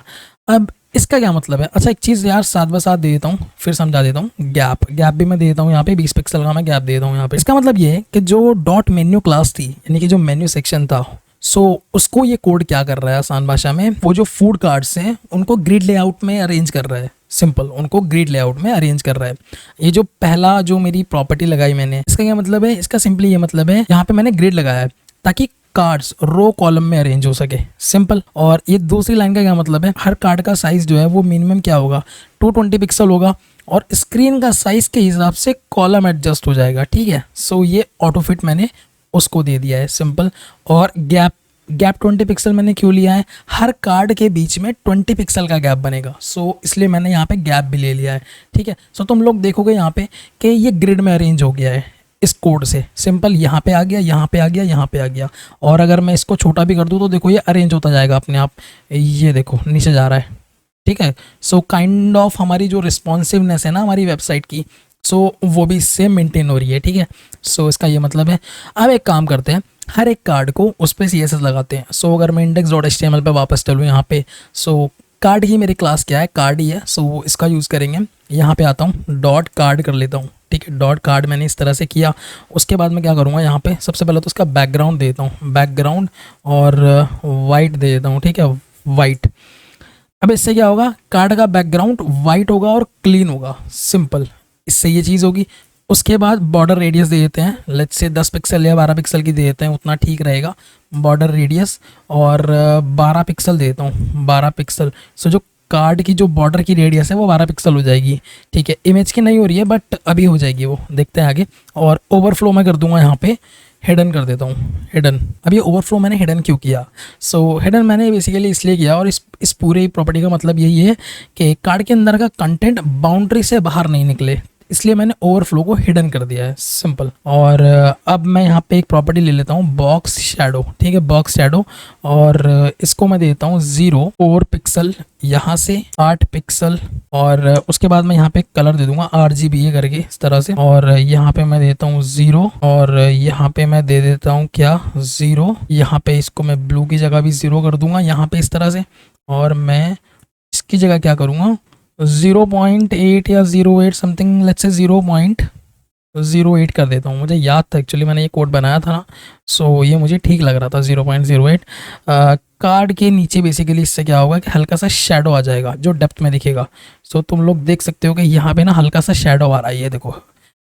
अब इसका क्या मतलब है, अच्छा एक चीज़ यार साथ ब साथ दे देता हूँ, फिर समझा देता हूँ। गैप भी मैं दे देता हूँ, यहाँ पे 20 पिक्सल का मैं गैप दे देता हूँ यहाँ पे। इसका मतलब ये है कि जो डॉट मेन्यू क्लास थी, यानी कि जो मेन्यू सेक्शन था, सो उसको ये कोड क्या कर रहा है आसान भाषा में, वो जो फूड कार्ड्स हैं उनको ग्रिड लेआउट में अरेंज कर रहा है। सिंपल, उनको ग्रिड लेआउट में अरेंज कर रहा है। ये जो पहला जो मेरी प्रॉपर्टी लगाई मैंने, इसका क्या मतलब है, इसका सिंपली ये मतलब है यहाँ पे मैंने ग्रिड लगाया है ताकि कार्ड्स रो कॉलम में अरेंज हो सके, सिंपल। और ये दूसरी लाइन का क्या मतलब है, हर कार्ड का साइज जो है वो मिनिमम क्या होगा, 220 पिक्सल होगा, और स्क्रीन का साइज के हिसाब से कॉलम एडजस्ट हो जाएगा, ठीक है। सो ये ऑटो फिट मैंने उसको दे दिया है, सिंपल। और गैप 20 पिक्सल मैंने क्यों लिया है, हर कार्ड के बीच में 20 पिक्सल का गैप बनेगा, सो इसलिए मैंने यहाँ पे गैप भी ले लिया है, ठीक है। सो तुम लोग देखोगे यहाँ पे कि ये ग्रिड में अरेंज हो गया है इस कोड से, सिंपल। यहाँ पे आ गया, यहाँ पे आ गया, यहाँ पे आ गया। और अगर मैं इसको छोटा भी कर दूँ तो देखो ये अरेंज होता जाएगा अपने आप, ये देखो नीचे जा रहा है, ठीक है। सो काइंड ऑफ हमारी जो रिस्पॉन्सिवनेस है ना हमारी वेबसाइट की, सो वो भी इससे मेंटेन हो रही है, ठीक है। सो इसका ये मतलब है। अब एक काम करते हैं, हर एक कार्ड को उस पर CSS लगाते हैं। सो अगर मैं index.html पे वापस चलूँ यहाँ पे, सो कार्ड ही मेरी क्लास क्या है, कार्ड ही है, सो इसका यूज़ करेंगे। यहाँ पे आता हूँ, डॉट कार्ड कर लेता हूँ, ठीक है। डॉट कार्ड मैंने इस तरह से किया। उसके बाद मैं क्या करूँगा, यहाँ पे सबसे पहले तो उसका बैकग्राउंड देता हूँ, बैकग्राउंड और वाइट दे देता हूँ, ठीक है, वाइट। अब इससे क्या होगा, कार्ड का बैकग्राउंड वाइट होगा और क्लीन होगा, सिंपल, इससे ये चीज़ होगी। उसके बाद बॉर्डर रेडियस दे देते हैं, लेट्स से 10 पिक्सल या 12 पिक्सल की दे देते हैं, उतना ठीक रहेगा बॉर्डर रेडियस। और 12 पिक्सल देता हूँ, 12 पिक्सल। सो जो कार्ड की जो बॉर्डर की रेडियस है वो 12 पिक्सल हो जाएगी, ठीक है। इमेज की नहीं हो रही है बट अभी हो जाएगी, वो देखते हैं आगे। और ओवरफ्लो मैं कर दूंगा यहाँ पे, हिडन कर देता हूँ, हिडन। अब ये ओवरफ्लो मैंने हिडन क्यों किया, सो हिडन मैंने बेसिकली इसलिए किया, और इस पूरे प्रॉपर्टी का मतलब यही है कि कार्ड के अंदर का कंटेंट बाउंड्री से बाहर नहीं निकले, इसलिए मैंने ओवरफ्लो को हिडन कर दिया है, सिंपल। और अब मैं यहाँ पे एक प्रॉपर्टी ले लेता हूँ, बॉक्स शैडो, ठीक है, बॉक्स शैडो। और इसको मैं देता हूँ 4 पिक्सल, यहाँ से 8 पिक्सल। और उसके बाद मैं यहाँ पे कलर दे दूंगा RGBA करके इस तरह से। और यहाँ पे मैं देता हूँ 0, और यहाँ पे मैं दे देता हूँ क्या 0, यहाँ पे इसको मैं ब्लू की जगह भी 0 कर दूंगा यहाँ पे इस तरह से। और मैं इसकी जगह क्या करूँगा 0.8 या 0.8 समथिंग, लेट्स से 0.08 कर देता हूँ। मुझे याद था एक्चुअली, मैंने ये कोड बनाया था ना, सो ये मुझे ठीक लग रहा था 0.08। कार्ड के नीचे बेसिकली इससे क्या होगा कि हल्का सा शेडो आ जाएगा जो डेप्थ में दिखेगा। सो तुम लोग देख सकते हो कि यहाँ पे ना हल्का सा शेडो आ रहा है, ये देखो,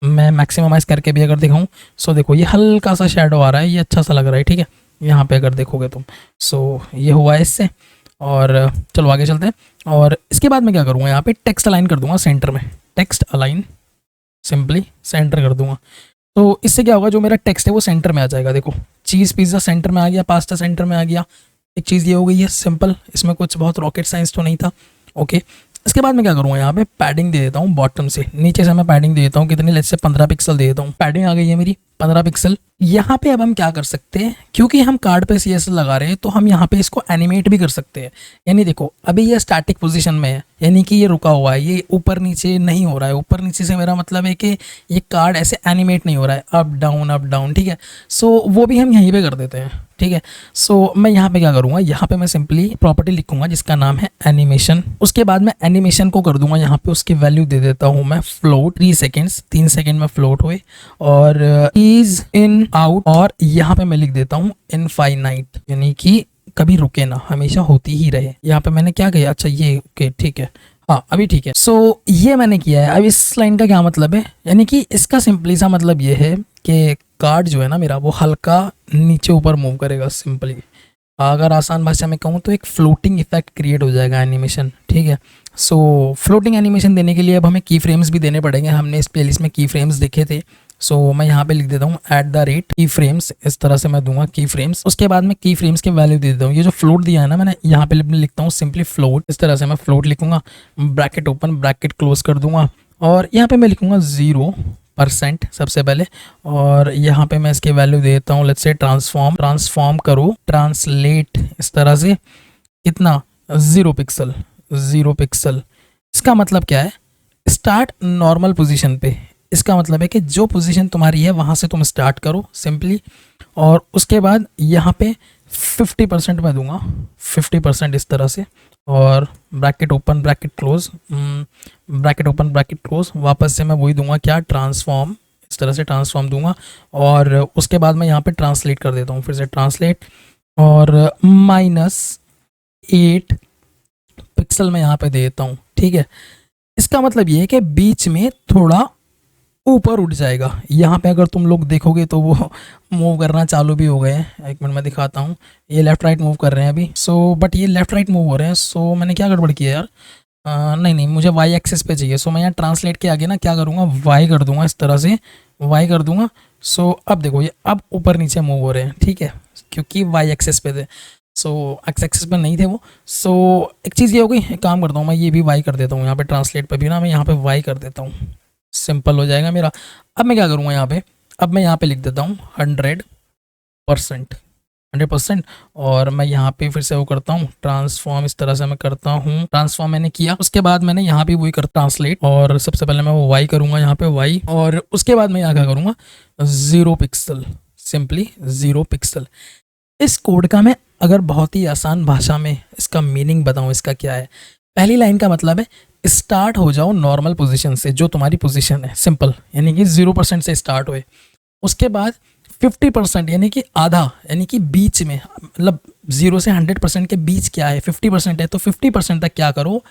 मैं मैक्सिममाइज़ करके भी अगर दिखाऊँ, सो देखो ये हल्का सा शेडो आ रहा है, ये अच्छा सा लग रहा है, ठीक है, यहाँ पे अगर देखोगे तुम। सो ये हुआ है इससे। और चलो आगे चलते हैं। और इसके बाद मैं क्या करूँगा, यहाँ पे टेक्स्ट अलाइन कर दूंगा सेंटर में, टेक्स्ट अलाइन, सिंपली सेंटर कर दूंगा। तो इससे क्या होगा, जो मेरा टेक्स्ट है वो सेंटर में आ जाएगा। देखो चीज़ पिज़्ज़ा सेंटर में आ गया, पास्ता सेंटर में आ गया, एक चीज़ ये हो गई है, सिंपल। इसमें कुछ बहुत रॉकेट साइंस तो नहीं था, ओके। इसके बाद मैं क्या करूँगा, यहाँ पे पैडिंग दे देता हूँ बॉटम से, नीचे से मैं पैडिंग दे देता हूँ कितनी, लेट्स से 15 पिक्सल दे देता हूँ। पैडिंग आ गई है मेरी 15 पिक्सल। यहाँ पे अब हम क्या कर सकते हैं, क्योंकि हम कार्ड पे CSS लगा रहे हैं तो हम यहाँ पे इसको एनिमेट भी कर सकते हैं। यानी देखो अभी ये स्टैटिक पोजीशन में है, यानी कि ये रुका हुआ है, ये ऊपर नीचे नहीं हो रहा है। ऊपर नीचे से मेरा मतलब है कि ये कार्ड ऐसे एनिमेट नहीं हो रहा है, अप डाउन, ठीक है। सो वो भी हम यहीं पे कर देते हैं, ठीक है। सो मैं यहाँ पे क्या करूँगा, यहाँ पे मैं सिंपली प्रॉपर्टी लिखूंगा जिसका नाम है एनिमेशन। उसके बाद मैं एनिमेशन को कर दूंगा यहाँ पे, उसकी वैल्यू दे देता हूँ मैं फ्लोट 3 सेकेंड्स, 3 सेकेंड में फ्लोट हुए, और इज इन आउट, और यहाँ पे मैं लिख देता हूँ इनफाइनाइट, यानी कि कभी रुके ना, हमेशा होती ही रहे। यहाँ पे मैंने क्या किया, अच्छा ये ओके ठीक है, हाँ अभी ठीक है। सो ये मैंने किया है। अब इस लाइन का क्या मतलब है, यानी कि इसका सिंपली सा मतलब ये है कि कार्ड जो है ना मेरा वो हल्का नीचे ऊपर मूव करेगा सिंपली। अगर आसान भाषा में कहूँ तो एक फ्लोटिंग इफेक्ट क्रिएट हो जाएगा एनिमेशन, ठीक है। सो फ्लोटिंग एनिमेशन देने के लिए अब हमें की फ्रेम्स भी देने पड़ेंगे। हमने इस प्लेलिस्ट में की फ्रेम्स देखे थे। सो मैं यहाँ पे लिख देता हूँ @ की फ्रेम्स, इस तरह से मैं दूंगा की फ्रेम्स। उसके बाद मैं की फ्रेम्स के वैल्यू दे देता हूँ। ये जो फ्लोट दिया है ना मैंने, यहाँ पे लिखता हूँ सिंपली फ्लोट, इस तरह से मैं फ्लोट लिखूंगा, ब्रैकेट ओपन ब्रैकेट क्लोज कर दूंगा, और यहाँ पे मैं लिखूंगा 0% सबसे पहले, और यहाँ पे मैं इसके वैल्यू देता हूँ लेट्स से ट्रांसफॉर्म करो, ट्रांसलेट, इस तरह से कितना 0 पिक्सल। इसका मतलब क्या है, स्टार्ट नॉर्मल पोजीशन पे। इसका मतलब है कि जो पोजीशन तुम्हारी है वहाँ से तुम स्टार्ट करो सिंपली, और उसके बाद यहाँ पे 50% मैं दूंगा, 50% इस तरह से, और bracket open bracket close, bracket open bracket close, वापस से मैं वही दूंगा क्या, ट्रांसफॉर्म, इस तरह से ट्रांसफॉर्म दूंगा, और उसके बाद मैं यहाँ पे ट्रांसलेट कर देता हूँ, फिर से ट्रांसलेट, और -8 पिक्सल मैं यहाँ पे दे देता हूँ, ठीक है। इसका मतलब ये है कि बीच में थोड़ा ऊपर उठ जाएगा। यहाँ पे अगर तुम लोग देखोगे तो वो मूव करना चालू भी हो गए हैं। एक मिनट मैं दिखाता हूँ, ये लेफ़्ट राइट मूव कर रहे हैं अभी। सो बट ये लेफ़्ट राइट मूव हो रहे हैं। सो मैंने क्या गड़बड़ किया यार, नहीं मुझे y एक्सेस पे चाहिए। सो मैं यहाँ ट्रांसलेट के आगे ना क्या करूँगा, y कर दूंगा, इस तरह से y कर दूंगा। सो अब देखो ये अब ऊपर नीचे मूव हो रहे हैं, ठीक है, क्योंकि y एक्सेस पे थे। सो एक्स एक्सेस पे नहीं थे वो। सो एक चीज़ ये हो गई, एक काम करता हूँ मैं ये भी y कर देता हूँ, यहाँ पे ट्रांसलेट पे भी ना मैं यहाँ पे y कर देता हूँ, सिंपल हो जाएगा मेरा। अब मैं क्या करूँगा यहाँ पे, अब मैं यहाँ पे लिख देता हूँ 100%, और मैं यहाँ पे फिर से वो करता हूँ ट्रांसफॉर्म, इस तरह से मैं करता हूँ। ट्रांसफॉर्म मैंने किया, उसके बाद मैंने यहाँ पे वही कर ट्रांसलेट, और सबसे पहले मैं वो y करूँगा यहाँ पे y, और उसके बाद मैं यहाँ क्या करूँगा 0 पिक्सल, सिंपली 0 पिक्सल। इस कोड का मैं अगर बहुत ही आसान भाषा में इसका मीनिंग बताऊँ, इसका क्या है, पहली लाइन का मतलब है स्टार्ट हो जाओ नॉर्मल पोजीशन से, जो तुम्हारी पोजीशन है सिंपल, यानी कि 0% से स्टार्ट हुए। उसके बाद 50% यानी कि आधा, यानी कि बीच में, मतलब 0 से 100% के बीच क्या है, 50% है, तो 50% तक क्या करो,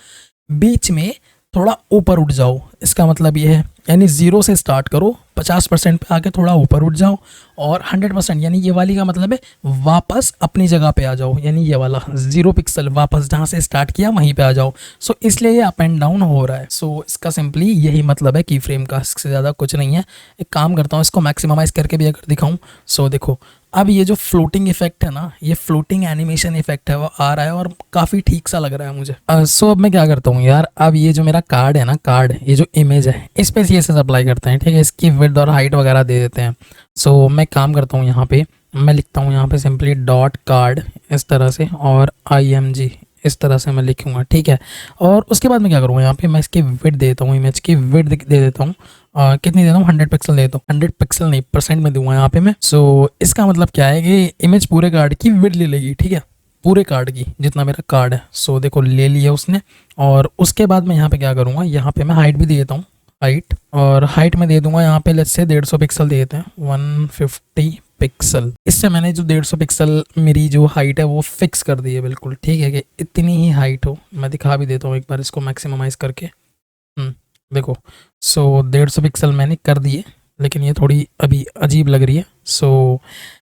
बीच में थोड़ा ऊपर उठ जाओ। इसका मतलब ये है, यानी 0 से स्टार्ट करो, 50% पे आके थोड़ा ऊपर उठ जाओ, और 100% यानी ये वाली का मतलब है वापस अपनी जगह पे आ जाओ, यानी ये वाला 0 पिक्सल वापस जहाँ से स्टार्ट किया वहीं पे आ जाओ। सो इसलिए ये अप एंड डाउन हो रहा है। सो इसका सिंपली यही मतलब है की फ्रेम का, इससे ज़्यादा कुछ नहीं है। एक काम करता हूँ, इसको मैक्सिमाइज़ करके भी अगर दिखाऊँ। सो देखो अब ये जो फ्लोटिंग इफेक्ट है ना, ये फ्लोटिंग एनिमेशन इफेक्ट है, वो आ रहा है और काफ़ी ठीक सा लग रहा है मुझे। सो अब मैं क्या करता हूँ यार, अब ये जो मेरा कार्ड है ना, कार्ड ये जो इमेज है इस पर CSS अप्लाई करते हैं, ठीक है। इसकी विड्थ और हाइट वगैरह दे देते हैं। सो मैं काम करता हूँ, यहाँ पे मैं लिखता हूँ यहाँ पे सिंपली डॉट कार्ड, इस तरह से, और IMG इस तरह से मैं लिखूँगा, ठीक है। और उसके बाद मैं क्या करूँगा, यहाँ पे मैं इसकी विड्थ देता हूँ, इमेज की विड्थ दे देता हूँ। कितनी देता हूँ, 100 पिक्सल देता हूँ, 100 पिक्सल नहीं % में दूंगा यहाँ पे मैं। सो इसका मतलब क्या है कि इमेज पूरे कार्ड की विड्थ ले लेगी, ठीक है, पूरे कार्ड की जितना मेरा कार्ड है। सो देखो ले लिया उसने। और उसके बाद मैं यहाँ पे क्या करूँगा, यहाँ पे मैं हाइट भी दे देता हूँ, हाइट, और हाइट में दे दूंगा यहाँ पे लेट्स से 150 पिक्सल दे देते हैं, 150 पिक्सल। इससे मैंने जो 150 पिक्सल मेरी जो हाइट है वो फिक्स कर दी है बिल्कुल, ठीक है, कि इतनी ही हाइट हो। मैं दिखा भी देता हूँ एक बार इसको मैक्सिममाइज़ करके, देखो। सो 150 पिक्सल मैंने कर दिए, लेकिन ये थोड़ी अभी अजीब लग रही है। सो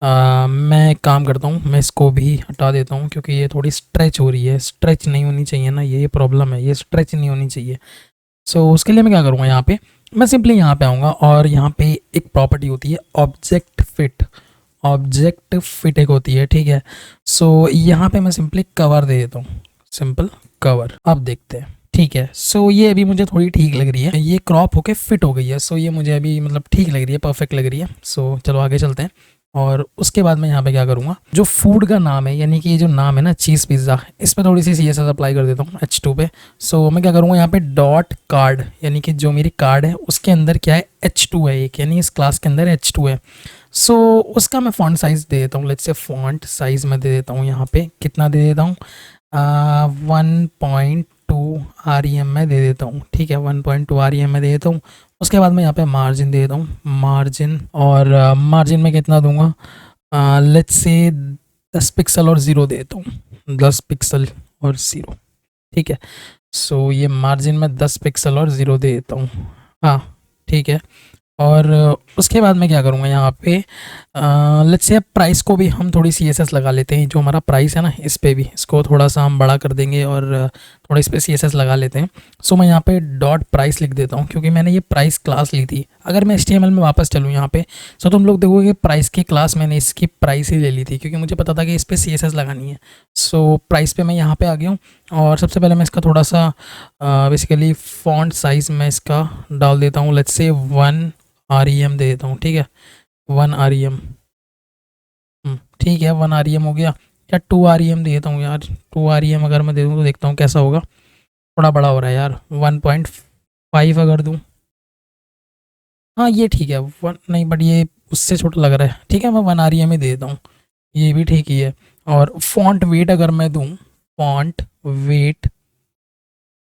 मैं काम करता हूँ, मैं इसको भी हटा देता हूँ क्योंकि ये थोड़ी स्ट्रेच हो रही है। स्ट्रेच नहीं होनी चाहिए ना, ये प्रॉब्लम है, ये स्ट्रेच नहीं होनी चाहिए। सो उसके लिए मैं क्या करूँगा, यहाँ पे मैं सिंपली यहाँ पे आऊँगा, और यहाँ पे एक प्रॉपर्टी होती है ऑब्जेक्ट फिट, ऑब्जेक्ट फिट एक होती है, ठीक है। सो यहाँ पे मैं सिंपली कवर दे देता हूँ, सिंपल कवर। अब देखते हैं, ठीक है। सो ये अभी मुझे थोड़ी ठीक लग रही है, ये क्रॉप होके फिट हो गई है। सो ये मुझे अभी मतलब ठीक लग रही है, परफेक्ट लग रही है। सो चलो आगे चलते हैं। और उसके बाद मैं यहाँ पे क्या करूँगा, जो फूड का नाम है यानी कि ये जो नाम है ना चीज़ पिज़्ज़ा, इस पर थोड़ी सी CSS अप्लाई कर देता हूँ H2 पे। सो मैं क्या करूँगा यहाँ पे डॉट कार्ड, यानी कि जो मेरी कार्ड है उसके अंदर क्या है H2 है एक, यानी इस क्लास के अंदर H2 है। सो उसका मैं फ़ॉन्ट साइज़ दे देता हूँ, लेट्स से फ़ॉन्ट साइज़ मैं दे देता हूँ यहाँ पे, कितना दे देता हूँ 1.2 REM में दे देता हूँ। ठीक है, 1.2 REM में दे देता हूँ। उसके बाद मैं यहाँ पे मार्जिन दे देता हूँ, मार्जिन, और मार्जिन में कितना दूंगा, लेट्स से 10 पिक्सल और 0 दे देता हूँ, 10 पिक्सल और 0। ठीक है, सो ये मार्जिन में 10 पिक्सल और 0 दे देता हूँ। हाँ ठीक है। और उसके बाद मैं क्या करूँगा यहाँ पे, लेट्स से प्राइस को भी हम थोड़ी CSS लगा लेते हैं। जो हमारा प्राइस है ना, इस पे भी इसको थोड़ा सा हम बड़ा कर देंगे और थोड़ा इस पे CSS लगा लेते हैं। सो मैं यहाँ पे डॉट प्राइस लिख देता हूँ, क्योंकि मैंने ये प्राइस क्लास ली थी। अगर मैं HTML में वापस चलूँ यहाँ पे, सो तुम लोग देखोगे प्राइस की क्लास मैंने इसकी प्राइस ही ले ली थी, क्योंकि मुझे पता था कि इस पर CSS लगानी है। सो प्राइस पे मैं यहाँ पे आ गया हूँ। और सबसे पहले मैं इसका थोड़ा सा बेसिकली फ़ॉन्ट साइज़ मैं इसका डाल देता हूँ, लेट्स से 1 REM दे देता हूँ। ठीक है, 1 REM। ठीक है, 1 REM हो गया। या 2 REM दे देता हूँ यार, 2 REM अगर मैं दे दूँ तो देखता हूँ कैसा होगा। थोड़ा बड़ा हो रहा है यार, 1.5 अगर दूँ, हाँ ये ठीक है। वन नहीं, बट ये उससे छोटा लग रहा है। ठीक है, मैं 1 REM ही दे देता हूँ, ये भी ठीक ही है। और फॉन्ट वेट अगर मैं दूँ, फॉन्ट वेट,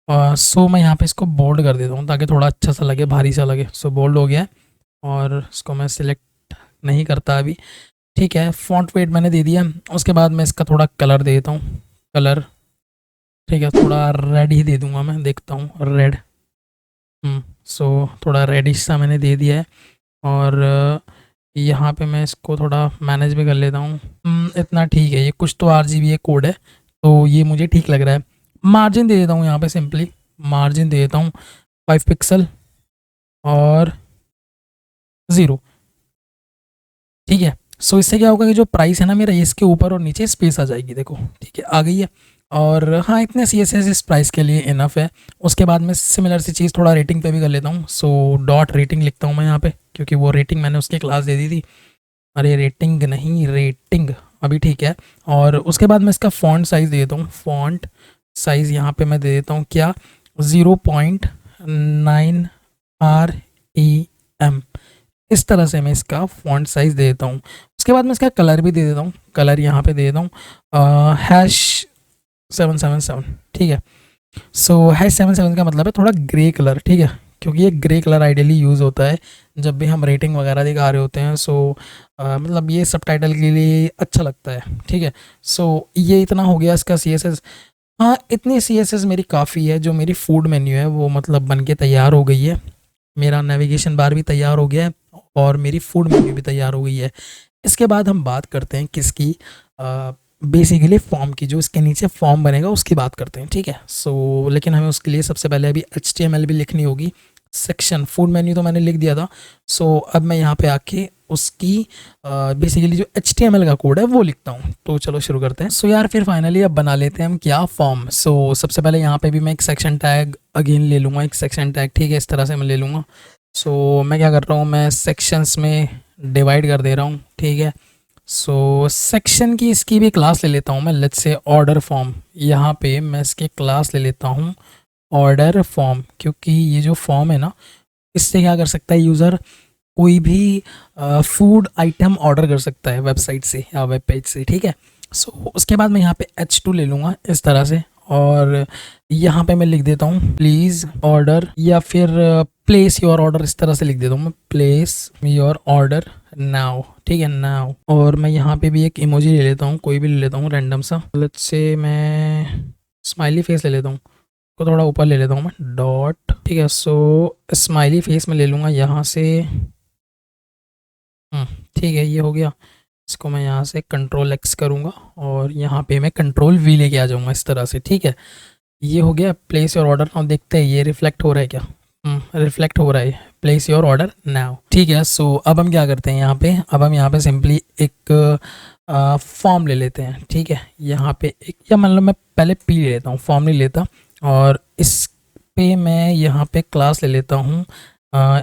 सो मैं यहाँ पे इसको बोल्ड कर देता हूँ ताकि थोड़ा अच्छा सा लगे, भारी सा लगे। सो बोल्ड हो गया है और इसको मैं सिलेक्ट नहीं करता अभी। ठीक है, फॉन्ट वेट मैंने दे दिया। उसके बाद मैं इसका थोड़ा कलर दे देता हूँ, कलर। ठीक है, थोड़ा रेड ही दे दूँगा मैं, देखता हूँ रेड। सो थोड़ा रेडिश सा मैंने दे दिया है। और यहाँ पे मैं इसको थोड़ा मैनेज भी कर लेता हूँ। इतना ठीक है, ये कुछ तो RGB कोड है, तो ये मुझे ठीक लग रहा है। मार्जिन दे देता हूँ यहाँ पे, सिंपली मार्जिन दे देता हूँ 5 पिक्सल और 0। ठीक है, सो इससे क्या होगा कि जो प्राइस है ना मेरा, इसके ऊपर और नीचे स्पेस आ जाएगी, देखो। ठीक है, आ गई है। और हाँ, इतने CSS इस प्राइस के लिए इनफ है। उसके बाद मैं सिमिलर सी चीज़ थोड़ा रेटिंग पे भी कर लेता हूँ। सो डॉट रेटिंग लिखता हूँ मैं यहाँ पे, क्योंकि वो रेटिंग मैंने उसकी क्लास दे दी थी। अरे रेटिंग नहीं, रेटिंग, अभी ठीक है। और उसके बाद मैं इसका फ़ॉन्ट साइज़ दे देता हूँ, फ़ॉन्ट साइज़ यहाँ पे मैं दे देता हूँ क्या, 0.9 REM। इस तरह से मैं इसका फ़ॉन्ट साइज़ दे देता हूँ। उसके बाद मैं इसका कलर भी दे देता हूँ, कलर यहाँ पे दे देता हूँ #777। ठीक है, सो #77 का मतलब है थोड़ा ग्रे कलर। ठीक है, क्योंकि ये ग्रे कलर आइडियली यूज़ होता है जब भी हम रेटिंग वगैरह दिखा रहे होते हैं। सो मतलब ये सबटाइटल के लिए अच्छा लगता है। ठीक है, सो ये इतना हो गया इसका CSS। हाँ, इतनी CSS मेरी काफ़ी है। जो मेरी फूड मेन्यू है वो मतलब बन के तैयार हो गई है। मेरा नेविगेशन बार भी तैयार हो गया है और मेरी फूड मेन्यू भी तैयार हो गई है। इसके बाद हम बात करते हैं किसकी, बेसिकली फॉर्म की। जो इसके नीचे फॉर्म बनेगा उसकी बात करते हैं। ठीक है, सो लेकिन हमें उसके लिए सबसे पहले अभी HTML भी लिखनी होगी। सेक्शन फूड मेन्यू तो मैंने लिख दिया था। सो अब मैं यहाँ पे आके उसकी बेसिकली जो HTML का कोड है वो लिखता हूँ। तो चलो शुरू करते हैं। सो यार फिर फाइनली अब बना लेते हैं हम क्या, फॉर्म। सो सबसे पहले यहाँ पे भी मैं एक सेक्शन टैग अगेन ले लूँगा, एक सेक्शन टैग। ठीक है, इस तरह से मैं ले लूँगा। सो मैं क्या कर रहा हूँ, मैं सेक्शंस में डिवाइड कर दे रहा हूँ। ठीक है, सो सेक्शन की इसकी भी क्लास ले लेता हूँ मैं, लेट्स से ऑर्डर फॉर्म। यहाँ पे मैं इसकी क्लास ले लेता हूँ ऑर्डर फॉर्म, क्योंकि ये जो फॉर्म है ना, इससे क्या कर सकता है यूज़र, कोई भी फूड आइटम ऑर्डर कर सकता है वेबसाइट से या वेब पेज से। ठीक है, सो उसके बाद मैं यहाँ पे H2 ले लूँगा इस तरह से। और यहाँ पे मैं लिख देता हूँ प्लीज़ ऑर्डर, या फिर प्लेस योर ऑर्डर, इस तरह से लिख देता हूँ मैं, प्लेस योर ऑर्डर नाउ। ठीक है, नाउ। और मैं यहाँ पे भी एक इमोजी ले लेता हूँ, कोई भी ले लेता हूँ रैंडम सा। लेट्स से मैं स्माइली फेस ले लेता हूँ, को थोड़ा ऊपर ले लेता हूँ मैं, डॉट। ठीक है, सो स्माइली फेस में ले लूँगा यहाँ से। ठीक है, ये हो गया। इसको मैं यहाँ से Ctrl+X करूँगा और यहाँ पे मैं Ctrl+V लेके आ जाऊँगा इस तरह से। ठीक है, ये हो गया प्लेस योर ऑर्डर नाउ। देखते हैं ये रिफ्लेक्ट हो रहा है क्या। रिफ्लेक्ट हो रहा है, प्लेस योर ऑर्डर नाउ। ठीक है, सो अब हम क्या करते हैं यहाँ पे, अब हम यहाँ पे सिंपली एक फॉर्म ले लेते हैं। ठीक है, यहाँ पे एक, या मतलब मैं पहले P ले लेता हूँ, फॉर्म नहीं लेता। और इस पे मैं यहाँ पे क्लास ले लेता हूँ,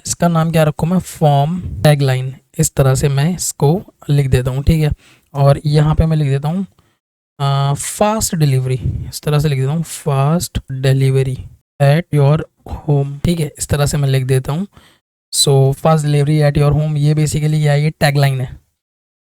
इसका नाम क्या रखूँ मैं, फॉर्म टैगलाइन। इस तरह से मैं इसको लिख देता हूँ, ठीक है। और यहाँ पे मैं लिख देता हूँ फास्ट डिलीवरी, इस तरह से लिख देता हूँ, fast delivery at your home, ठीक है। इस तरह से मैं लिख देता हूँ। So fast delivery at your home, ये बेसिकली क्या है, ये टैगलाइन है,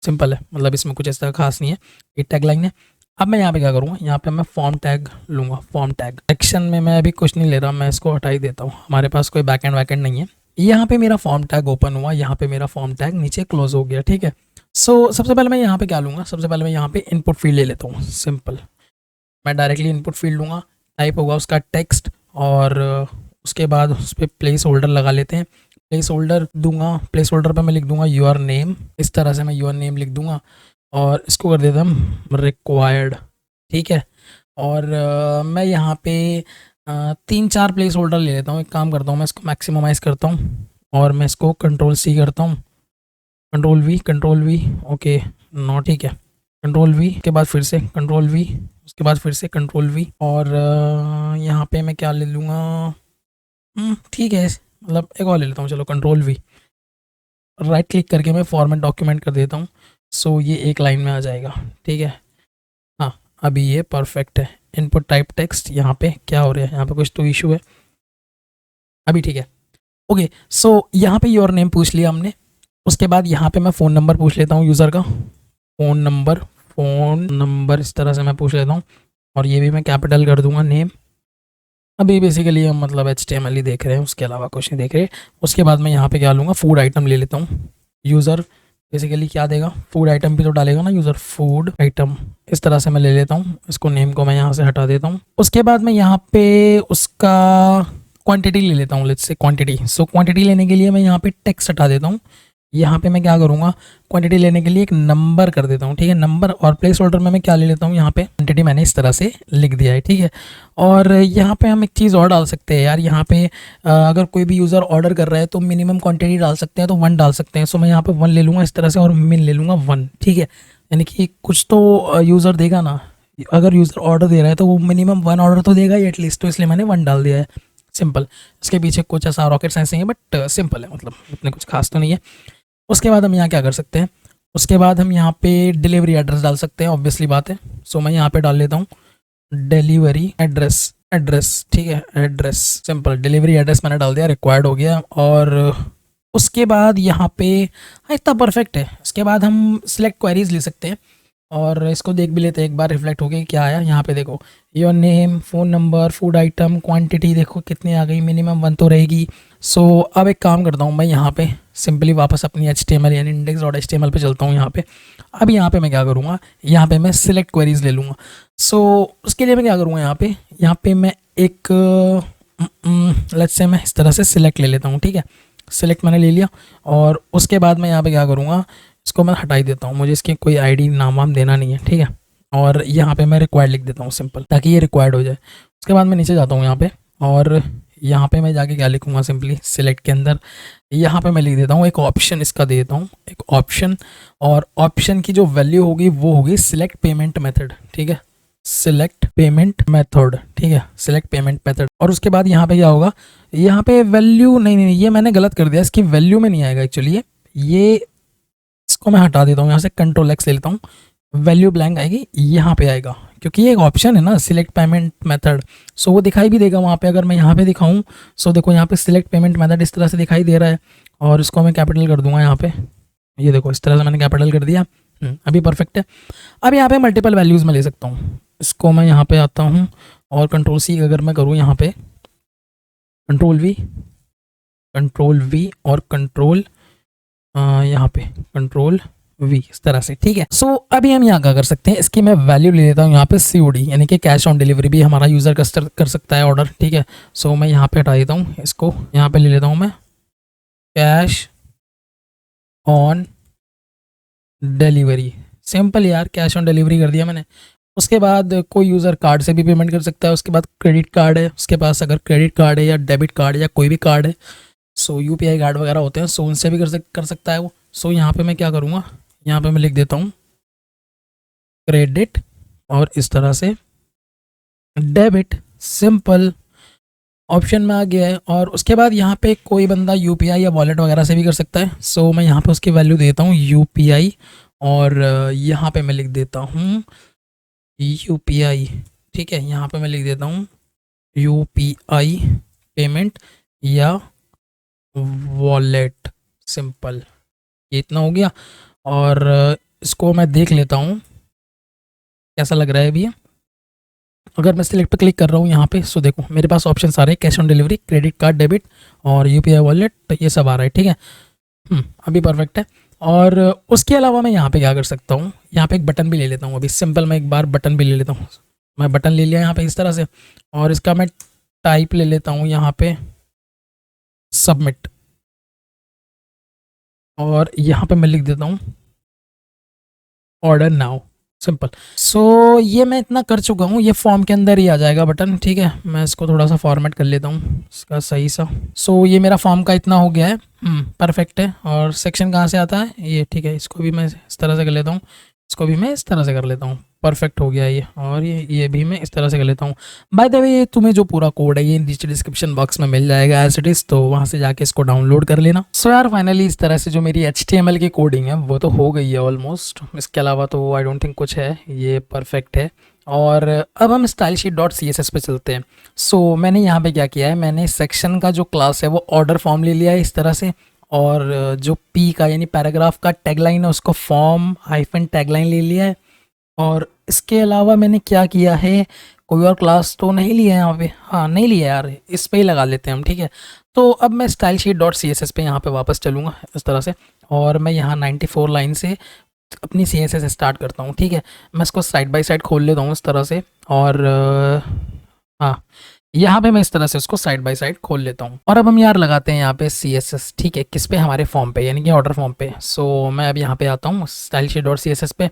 सिंपल है, मतलब इसमें कुछ ऐसा खास नहीं है, ये टैगलाइन है। अब मैं यहाँ पे क्या करूँगा, यहाँ पे मैं फॉर्म टैग लूँगा, फॉर्म टैग सेक्शन में मैं अभी कुछ नहीं ले रहा, मैं इसको हटा ही देता हूँ, हमारे पास कोई बैकएंड वैकेंड नहीं है। यहाँ पे मेरा फॉर्म टैग ओपन हुआ, यहाँ पे मेरा फॉर्म टैग नीचे क्लोज हो गया, ठीक है। सो सबसे पहले मैं यहाँ पे क्या लूँगा, सबसे पहले मैं यहाँ पे इनपुट फील्ड ले लेता हूँ, सिंपल। मैं डायरेक्टली इनपुट फील्ड लूँगा, टाइप होगा उसका टेक्स्ट, और उसके बाद उस पर प्लेस होल्डर लगा लेते हैं। प्लेस होल्डर दूंगा, प्लेस होल्डर पर मैं लिख दूंगा योर नेम, इस तरह से मैं योर नेम लिख दूंगा, और इसको कर देता हूँ रिक्वायर्ड, ठीक है। और मैं यहाँ पे 3-4 प्लेस होल्डर ले लेता हूँ। एक काम करता हूँ, मैं इसको मैक्सिममाइज़ करता हूँ, और मैं इसको कंट्रोल सी करता हूँ, कंट्रोल वी, ओके नो, ठीक है। कंट्रोल वी के बाद फिर से कंट्रोल वी, उसके बाद फिर से कंट्रोल वी, और यहाँ पे मैं क्या ले लूँगा, ठीक है, मतलब एक और ले लेता हूँ, चलो कंट्रोल वी, राइट क्लिक करके मैं फॉर्मेट डॉक्यूमेंट कर देता हूँ। सो ये एक लाइन में आ जाएगा, ठीक है। हाँ, अभी ये परफेक्ट है। इनपुट टाइप टेक्स्ट, यहाँ पे क्या हो रहा है, यहाँ पे कुछ तो इशू है, अभी ठीक है, ओके। सो यहाँ पे योर नेम पूछ लिया हमने, उसके बाद यहाँ पे मैं फ़ोन नंबर पूछ लेता हूँ यूज़र का, फ़ोन नंबर इस तरह से मैं पूछ लेता हूँ, और ये भी मैं कैपिटल कर दूंगा, नेम। अभी बेसिकली हम मतलब HTML ही देख रहे हैं, उसके अलावा कुछ नहीं देख रहे। उसके बाद मैं यहाँ पे क्या लूँगा, फूड आइटम ले लेता हूँ। यूज़र बेसिकली क्या देगा, फूड आइटम भी तो डालेगा ना यूज़र, फूड आइटम, इस तरह से मैं ले लेता हूँ। इसको नेम को मैं यहाँ से हटा देता हूँ। उसके बाद मैं यहाँ पे उसका क्वांटिटी ले लेता हूँ, let's say quantity. So quantity लेने के लिए मैं यहाँ पे टेक्स्ट हटा देता हूँ। यहाँ पे मैं क्या करूँगा, क्वांटिटी लेने के लिए एक नंबर कर देता हूँ, ठीक है, नंबर। और प्लेस होल्डर में मैं क्या ले लेता हूँ, यहाँ पे क्वांटिटी मैंने इस तरह से लिख दिया है, ठीक है। और यहाँ पे हम एक चीज़ और डाल सकते हैं यार, यहाँ पे अगर कोई भी यूज़र ऑर्डर कर रहा है तो मिनिमम क्वांटिटी डाल सकते हैं, तो 1 डाल सकते हैं। सो मैं यहाँ पे 1 ले लूँगा इस तरह से, और मिन ले लूँगा 1, ठीक है। यानी कि कुछ तो यूज़र देगा ना, अगर यूज़र ऑर्डर दे रहा है तो वो मिनिमम 1 ऑर्डर तो देगा ही एटलीस्ट, तो इसलिए मैंने 1 डाल दिया है, सिंपल। इसके पीछे कुछ ऐसा रॉकेट साइंस नहीं है, बट सिंपल है, मतलब इतने कुछ खास तो नहीं है। उसके बाद हम यहाँ क्या कर सकते हैं, उसके बाद हम यहाँ पे डिलीवरी एड्रेस डाल सकते हैं, ऑब्वियसली बात है। सो मैं यहाँ पे डाल लेता हूँ डिलीवरी एड्रेस, ठीक है, एड्रेस, सिंपल। डिलीवरी एड्रेस मैंने डाल दिया, रिक्वायर्ड हो गया। और उसके बाद यहाँ पे, हाँ इतना परफेक्ट है। उसके बाद हम सिलेक्ट क्वेरीज ले सकते हैं, और इसको देख भी लेते हैं एक बार रिफ्लेक्ट हो गया क्या आया। यहाँ पे देखो, your name, phone number, food item, quantity देखो कितनी आ गई, मिनिमम 1 तो रहेगी। सो अब एक काम करता हूँ, मैं यहाँ पे सिंपली वापस अपनी HTML यानी index.html पे चलता हूँ यहाँ पे। अब यहाँ पे मैं क्या करूँगा, यहाँ पे मैं सिलेक्ट क्वेरीज ले लूँगा। सो उसके लिए मैं क्या करूँगा, यहाँ पे मैं एक लेट्स से मैं इस तरह से सिलेक्ट ले लेता हूँ, ठीक है। सिलेक्ट मैंने ले लिया, और उसके बाद मैं यहाँ पे क्या करूँगा, इसको मैं हटा ही देता हूँ, मुझे इसकी कोई ID नाम वाम देना नहीं है, ठीक है। और यहाँ पे मैं रिक्वायर्ड लिख देता हूँ, सिंपल, ताकि ये रिक्वायर्ड हो जाए। उसके बाद मैं नीचे जाता हूँ यहाँ पे, और यहाँ पे मैं जाके क्या लिखूँगा, सिंपली सिलेक्ट के अंदर यहाँ पे मैं लिख देता हूँ एक ऑप्शन, इसका दे देता हूँ एक ऑप्शन। और ऑप्शन की जो वैल्यू होगी वो होगी सिलेक्ट पेमेंट मेथड, ठीक है, सिलेक्ट पेमेंट मेथड, ठीक है, सिलेक्ट पेमेंट मेथड। और उसके बाद यहाँ पे क्या होगा, यहाँ पे वैल्यू नहीं, ये मैंने गलत कर दिया, इसकी वैल्यू में नहीं आएगा एक्चुअली, ये इसको मैं हटा देता हूँ, यहाँ से कंट्रोल X ले लेता हूँ, वैल्यू ब्लैंक आएगी, यहाँ पे आएगा, क्योंकि ये एक ऑप्शन है ना, सिलेक्ट पेमेंट मेथड। सो वो दिखाई भी देगा वहाँ पे, अगर मैं यहाँ पे दिखाऊँ। सो देखो यहाँ पे सिलेक्ट पेमेंट मेथड इस तरह से दिखाई दे रहा है, और इसको मैं कैपिटल कर दूंगा यहाँ पे, ये देखो इस तरह से मैंने कैपिटल कर दिया। अभी परफेक्ट है। अब यहाँ पे मल्टीपल वैल्यूज़ में ले सकता हूँ, इसको मैं यहाँ पे आता हूँ, और कंट्रोल C अगर मैं करूँ यहाँ पे, कंट्रोल V और कंट्रोल यहाँ पे कंट्रोल V, इस तरह से, ठीक है। सो अभी हम यहाँ क्या कर सकते हैं, इसकी मैं वैल्यू ले लेता हूँ यहाँ पे COD, यानी कि कैश ऑन डिलीवरी भी हमारा यूज़र कर सकता है ऑर्डर, ठीक है। सो मैं यहाँ पे हटा देता हूँ, इसको यहाँ पे ले लेता हूँ मैं कैश ऑन डिलीवरी, सिंपल यार, कैश ऑन डिलीवरी कर दिया मैंने। उसके बाद कोई यूज़र कार्ड से भी पेमेंट कर सकता है, उसके बाद क्रेडिट कार्ड है उसके पास, अगर क्रेडिट कार्ड है या डेबिट कार्ड या कोई भी कार्ड है, सो UPI कार्ड वगैरह होते हैं, सो उनसे भी कर सकता है वो। सो यहाँ पे मैं क्या करूँगा, यहाँ पे मैं लिख देता हूँ क्रेडिट, और इस तरह से डेबिट, सिंपल। ऑप्शन में आ गया है। और उसके बाद यहाँ पे कोई बंदा यूपीआई या वॉलेट वगैरह से भी कर सकता है। सो मैं यहाँ पे उसकी वैल्यू देता हूँ यूपीआई, और यहाँ पे मैं लिख देता हूँ यूपीआई। ठीक है, यहाँ पे मैं लिख देता हूँ यूपीआई पेमेंट या वॉलेट, सिंपल। ये इतना हो गया। और इसको मैं देख लेता हूँ कैसा लग रहा है अभी ये। अगर मैं सिलेक्ट पे क्लिक कर रहा हूँ यहाँ पे, सो देखो मेरे पास ऑप्शन आ रहे हैं cash on delivery, credit card, debit और यूपीआई वॉलेट, तो ये सब आ रहा है। ठीक है, अभी परफेक्ट है। और उसके अलावा मैं यहाँ पे क्या कर सकता हूँ, यहाँ पे एक बटन भी ले लेता हूँ अभी, सिंपल मैं एक बार बटन भी ले लेता हूँ। मैं बटन ले लिया यहाँ पे इस तरह से, और इसका मैं टाइप ले लेता हूँ यहाँ पे सबमिट, और यहाँ पे मैं लिख देता हूँ ऑर्डर नाउ, सिंपल। सो ये मैं इतना कर चुका हूँ, ये फॉर्म के अंदर ही आ जाएगा बटन। ठीक है, मैं इसको थोड़ा सा फॉर्मेट कर लेता हूँ इसका सही सा। सो ये मेरा फॉर्म का इतना हो गया है, परफेक्ट है। और सेक्शन कहाँ से आता है ये, ठीक है, इसको भी मैं इस तरह से कर लेता हूँ, इसको भी मैं इस तरह से कर लेता हूँ, परफेक्ट हो गया ये। और ये भी मैं इस तरह से कर लेता हूँ। बाय द वे ये तुम्हें जो पूरा कोड है ये नीचे डिस्क्रिप्शन बॉक्स में मिल जाएगा एज इट इज़, तो वहाँ से जाके इसको डाउनलोड कर लेना। सो यार फाइनली इस तरह से जो मेरी HTML की कोडिंग है वो तो हो गई है ऑलमोस्ट। इसके अलावा तो आई डोंट थिंक कुछ है, ये परफेक्ट है। और अब हम stylesheet.css पे चलते हैं। सो मैंने यहाँ पे क्या किया है, मैंने सेक्शन का जो क्लास है वो ऑर्डर फॉर्म ले लिया है इस तरह से, और जो पी का यानी पैराग्राफ का टैगलाइन है उसको फॉर्म हाइफन टैगलाइन ले लिया है। और इसके अलावा मैंने क्या किया है, कोई और क्लास तो नहीं लिया है यहाँ पे, हाँ नहीं लिया यार, इस पे ही लगा लेते हैं हम। ठीक है, तो अब मैं stylesheet.css पे यहाँ पे वापस चलूँगा इस तरह से, और मैं यहाँ 94 लाइन से अपनी CSS स्टार्ट करता हूँ। ठीक है, मैं इसको साइड बाय साइड खोल लेता हूँ इस तरह से, और हाँ यहाँ पे मैं इस तरह से उसको साइड बाय साइड खोल लेता हूँ। और अब हम यार लगाते हैं यहाँ पे CSS। ठीक है, किस पे, हमारे फॉर्म पे यानी कि ऑर्डर फॉर्म पे। सो मैं अब यहाँ पे आता हूँ stylesheet.css पे,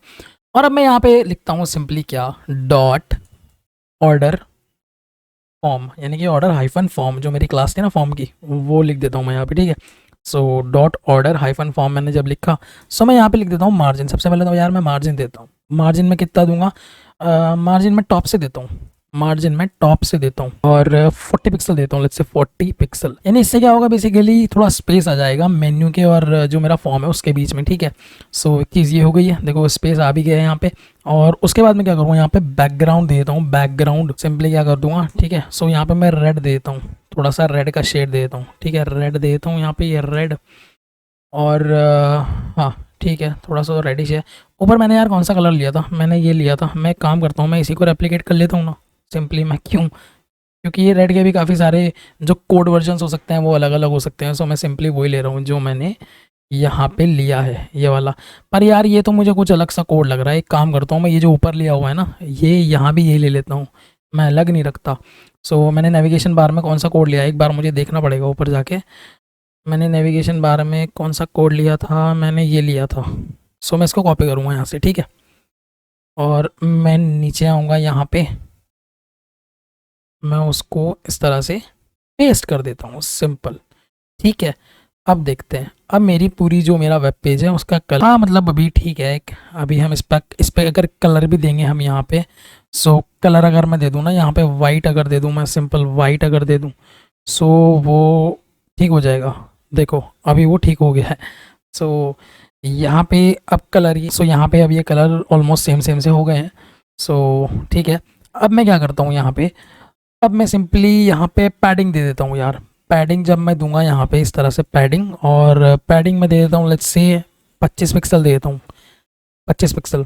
और अब मैं यहाँ पे लिखता हूँ सिंपली क्या, डॉट ऑर्डर फॉर्म, यानी कि ऑर्डर हाइफन फॉर्म, जो मेरी क्लास थी ना फॉर्म की, वो लिख देता हूँ मैं यहाँ पे। ठीक है, so dot order hyphen form मैंने जब लिखा, सो मैं यहाँ पे लिख देता हूँ मार्जिन। सबसे पहले तो यार मैं मार्जिन देता हूँ, मार्जिन में कितना दूंगा, मार्जिन में टॉप से देता हूँ, मार्जिन में टॉप से देता हूँ, और 40 पिक्सल देता हूँ, लेट्स से 40 पिक्सल। यानी इससे क्या होगा, बेसिकली थोड़ा स्पेस आ जाएगा मेन्यू के और जो मेरा फॉर्म है उसके बीच में। ठीक है, सो एक चीज़ ये हो गई है, देखो स्पेस आ भी गया है यहाँ पे। और उसके बाद मैं क्या करूँगा, यहाँ पे बैकग्राउंड देता हूँ, बैकग्राउंड सिंपली क्या कर दूंगा। ठीक है, सो यहाँ पे मैं रेड देता हूँ, थोड़ा सा रेड का शेड देता हूँ। ठीक है, रेड देता हूँ यहाँ पे, ये रेड। और हाँ ठीक है, थोड़ा सा रेडिश है। ऊपर मैंने यार कौन सा कलर लिया था, मैंने ये लिया था। मैं एक काम करता हूँ, मैं इसी को रेप्लिकेट कर लेता हूँ ना सिंपली। मैं क्यों, क्योंकि ये रेड के भी काफ़ी सारे जो कोड वर्जन्स हो सकते हैं वो अलग अलग हो सकते हैं। सो मैं सिंपली वही ले रहा हूँ जो मैंने यहाँ पे लिया है, ये वाला। पर यार ये तो मुझे कुछ अलग सा कोड लग रहा है, एक काम करता हूँ मैं, ये जो ऊपर लिया हुआ है ना, ये यहाँ भी यही ले लेता हूँ, मैं अलग नहीं रखता। सो मैंने नेविगेशन बार में कौन सा कोड लिया है एक बार मुझे देखना पड़ेगा ऊपर जाके। मैंने नेविगेशन बार में कौन सा कोड लिया था, मैंने ये लिया था। सो मैं इसको कॉपी करूँगा यहाँ से। ठीक है, और मैं नीचे आऊँगा यहाँ पे, मैं उसको इस तरह से पेस्ट कर देता हूँ, सिंपल। ठीक है, अब देखते हैं, अब मेरी पूरी जो मेरा वेब पेज है उसका कलर, हाँ मतलब अभी ठीक है। अभी हम इस पर अगर कलर भी देंगे हम यहाँ पे, सो कलर अगर मैं दे दूँ ना यहाँ पे वाइट, अगर दे दूँ मैं सिंपल वाइट अगर दे दूँ, सो वो ठीक हो जाएगा। देखो अभी वो ठीक हो गया है। सो यहाँ पे अब कलर ये, सो यहाँ पे अब ये कलर ऑलमोस्ट सेम सेम से हो गए हैं। सो ठीक है, अब मैं क्या करता हूँ यहाँ पे, अब मैं सिंपली यहाँ पे पैडिंग दे देता हूँ यार। पैडिंग जब मैं दूंगा यहाँ पे इस तरह से पैडिंग, और पैडिंग में दे देता हूँ लेट्स से 25 पिक्सल दे देता हूँ, 25 पिक्सल।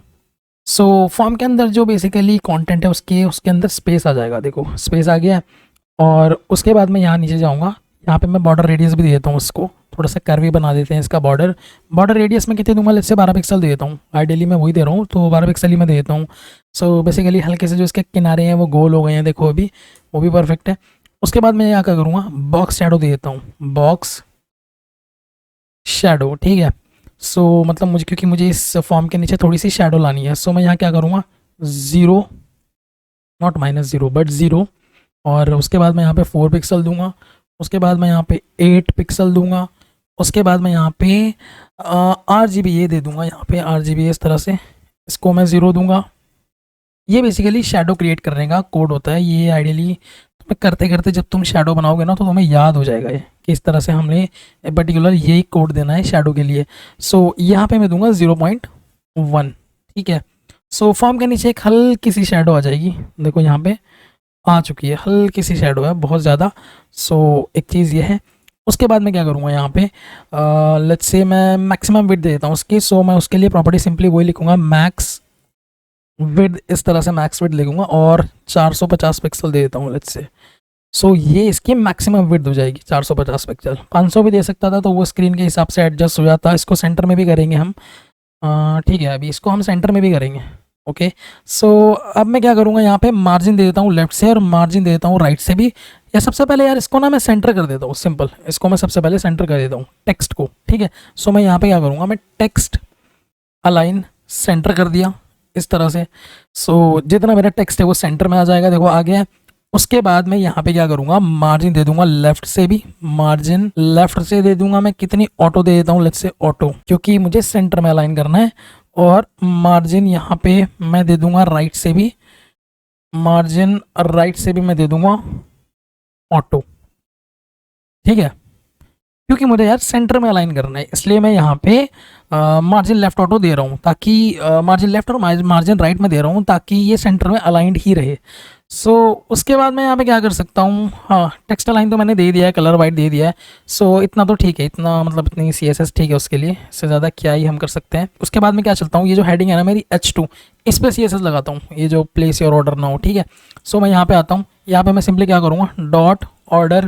सो फॉर्म के अंदर जो बेसिकली कंटेंट है उसके उसके अंदर स्पेस आ जाएगा, देखो स्पेस आ गया है। और उसके बाद मैं यहाँ नीचे जाऊँगा, यहाँ पे मैं बॉर्डर रेडियस भी दे देता हूँ, इसको थोड़ा सा कर्वी बना देते हैं इसका बॉर्डर। बॉर्डर रेडियस में कितने दूंगा, लेट्स से 12 पिक्सल दे देता हूँ, आइडियली मैं वही दे रहा हूँ तो 12 पिक्सल ही मैं दे देता हूँ। सो बेसिकली हल्के से जो इसके किनारे हैं वो गोल हो गए हैं, देखो अभी वो भी परफेक्ट है। उसके बाद मैं यहाँ क्या करूँगा, बॉक्स शैडो दे देता हूँ, बॉक्स शैडो। ठीक है, सो मतलब मुझे, क्योंकि मुझे इस फॉर्म के नीचे थोड़ी सी शैडो लानी है, सो मैं यहाँ क्या करूँगा, 0, नॉट -0 बट 0। और उसके बाद मैं यहाँ पे 4 पिक्सल दूंगा, उसके बाद मैं यहाँ पे 8 पिक्सल दूंगा, उसके बाद मैं यहाँ पे RGB ये दे दूंगा, यहाँ पे RGB इस तरह से, इसको मैं 0 दूंगा। ये बेसिकली शेडो क्रिएट करने का कोड होता है। ये आइडियली तुम्हें करते करते जब तुम शेडो बनाओगे ना तो तुम्हें याद हो जाएगा ये कि इस तरह से हमने पर्टिकुलर यही कोड देना है शेडो के लिए। सो यहाँ पे मैं दूंगा 0.1, ठीक है। सो फॉर्म के नीचे एक हल्की सी शेडो आ जाएगी, देखो यहाँ पे आ चुकी है, हल्की सी शेडो है, बहुत ज़्यादा। सो एक चीज़ ये है। उसके बाद मैं क्या करूँगा यहाँ पे, लेट्स से मैं मैक्सिमम विड्थ दे देता हूँ उसकी। सो मैं उसके लिए प्रॉपर्टी सिंपली वही लिखूँगा, मैक्स विड्थ, इस तरह से मैक्स विड्थ लिखूँगा और 450 पिक्सल दे देता हूँ लेट्स से। सो ये इसकी मैक्सिमम विड्थ हो जाएगी 450 पिक्सल। 500 भी दे सकता था तो वो स्क्रीन के हिसाब से एडजस्ट हो जाता। इसको सेंटर में भी करेंगे हम, ठीक है, अभी इसको हम सेंटर में भी करेंगे। ओके, सो अब मैं क्या करूँगा यहाँ पे मार्जिन दे देता हूँ लेफ्ट से और मार्जिन दे देता हूँ राइट से भी। या सबसे पहले यार इसको ना मैं सेंटर कर देता हूँ, सिंपल इसको मैं सबसे पहले सेंटर कर देता हूँ टेक्स्ट को, ठीक है। सो मैं यहाँ पे क्या करूँगा, मैं टेक्स्ट अलाइन सेंटर कर दिया इस तरह से। सो जितना मेरा टेक्स्ट है वो सेंटर में आ जाएगा, देखो आ गया है। उसके बाद मैं यहाँ पे क्या करूँगा, मार्जिन दे दूंगा लेफ्ट से भी, मार्जिन लेफ्ट से दे दूंगा मैं कितनी, ऑटो दे देता हूँ लेट्स से ऑटो, क्योंकि मुझे सेंटर में अलाइन करना है। और मार्जिन यहाँ पे मैं दे दूंगा राइट से भी, मार्जिन राइट से भी मैं दे दूंगा ऑटो, ठीक है, क्योंकि मुझे यार सेंटर में अलाइन करना है, इसलिए मैं यहाँ पे मार्जिन लेफ्ट ऑटो दे रहा हूँ, ताकि मार्जिन लेफ्ट और मार्जिन राइट में दे रहा हूँ ताकि ये सेंटर में अलाइंड ही रहे। सो उसके बाद मैं यहाँ पे क्या कर सकता हूँ, हाँ टेक्स्ट अलाइन तो मैंने दे दिया है, कलर वाइट दे दिया है। सो इतना तो ठीक है, इतना मतलब इतनी CSS ठीक है उसके लिए, इससे ज़्यादा क्या ही हम कर सकते हैं। उसके बाद मैं क्या चलता हूँ, ये जो हेडिंग है ना मेरी H2, इस पर CSS लगाता हूँ, ये जो प्लेस योर ऑर्डर ना हो, ठीक है। सो मैं यहाँ पे आता हूँ, यहाँ पे मैं सिंपली क्या करूँगा, डॉट ऑर्डर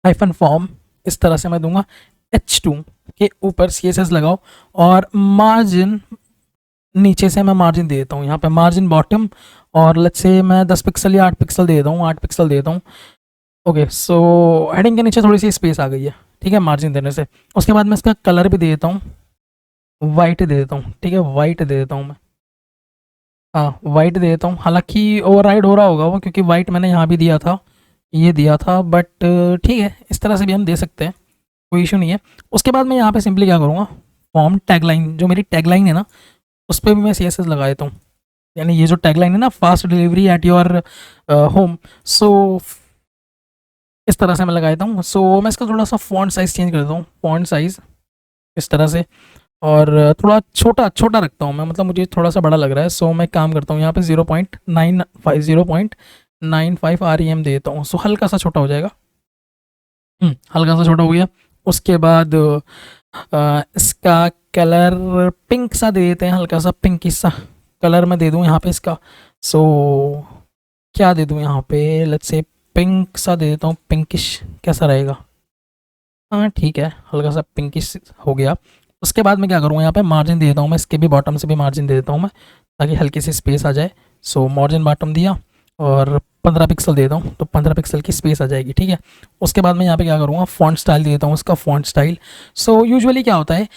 हाइफन फॉर्म, इस तरह से मैं दूंगा H2 के ऊपर CSS लगाओ और मार्जिन नीचे से मैं मार्जिन दे देता हूँ यहाँ पे, मार्जिन बॉटम, और लेट्स से मैं 10 पिक्सल या 8 पिक्सल दे देता हूँ, 8 पिक्सल दे देता हूँ। ओके, सो हेडिंग के नीचे थोड़ी सी स्पेस आ गई है, ठीक है, मार्जिन देने से। उसके बाद मैं इसका कलर भी दे देता हूँ, वाइट दे देता हूँ, ठीक है, वाइट दे देता हूँ मैं, हाँ वाइट दे देता हूँ। हालांकि ओवरराइड हो रहा होगा वो, क्योंकि वाइट मैंने यहाँ भी दिया था, ये दिया था, बट ठीक है, इस तरह से भी हम दे सकते हैं, कोई इशू नहीं है। उसके बाद मैं यहाँ पे सिंपली क्या करूँगा, फॉर्म टैगलाइन, जो मेरी टैगलाइन है ना उस पर भी मैं CSS लगा देता हूँ, यानी ये जो टैगलाइन है ना, fast delivery at your home, so इस तरह से मैं लगा देता हूँ। सो मैं इसका थोड़ा सा फॉन्ट साइज़ चेंज कर देता हूँ, फॉन्ट साइज़ इस तरह से, और थोड़ा छोटा छोटा रखता हूँ मैं, मतलब मुझे थोड़ा सा बड़ा लग रहा है। सो मैं काम करता हूँ यहाँ पे 0.95 REM दे देता हूँ, सो हल्का सा छोटा हो जाएगा, हल्का सा छोटा हो गया। उसके बाद इसका कलर पिंक सा दे देते हैं, हल्का सा पिंक सा कलर मैं दे दूँ यहाँ पे इसका। सो क्या दे दूँ यहाँ पे, लेट्स से पिंक सा दे देता हूँ, पिंकिश कैसा रहेगा, हाँ ठीक है, हल्का सा पिंकिश हो गया। उसके बाद मैं क्या करूँगा, यहाँ पे मार्जिन दे देता हूँ मैं, इसके भी बॉटम से भी मार्जिन दे देता हूँ मैं, ताकि हल्की सी स्पेस आ जाए। सो मार्जिन बॉटम दिया और 15 पिक्सल देता हूँ, तो 15 पिक्सल की स्पेस आ जाएगी, ठीक है। उसके बाद मैं यहाँ पे क्या करूँगा, फॉन्ट स्टाइल दे देता हूँ उसका, फॉन्ट स्टाइल। सो यूजुअली क्या होता है,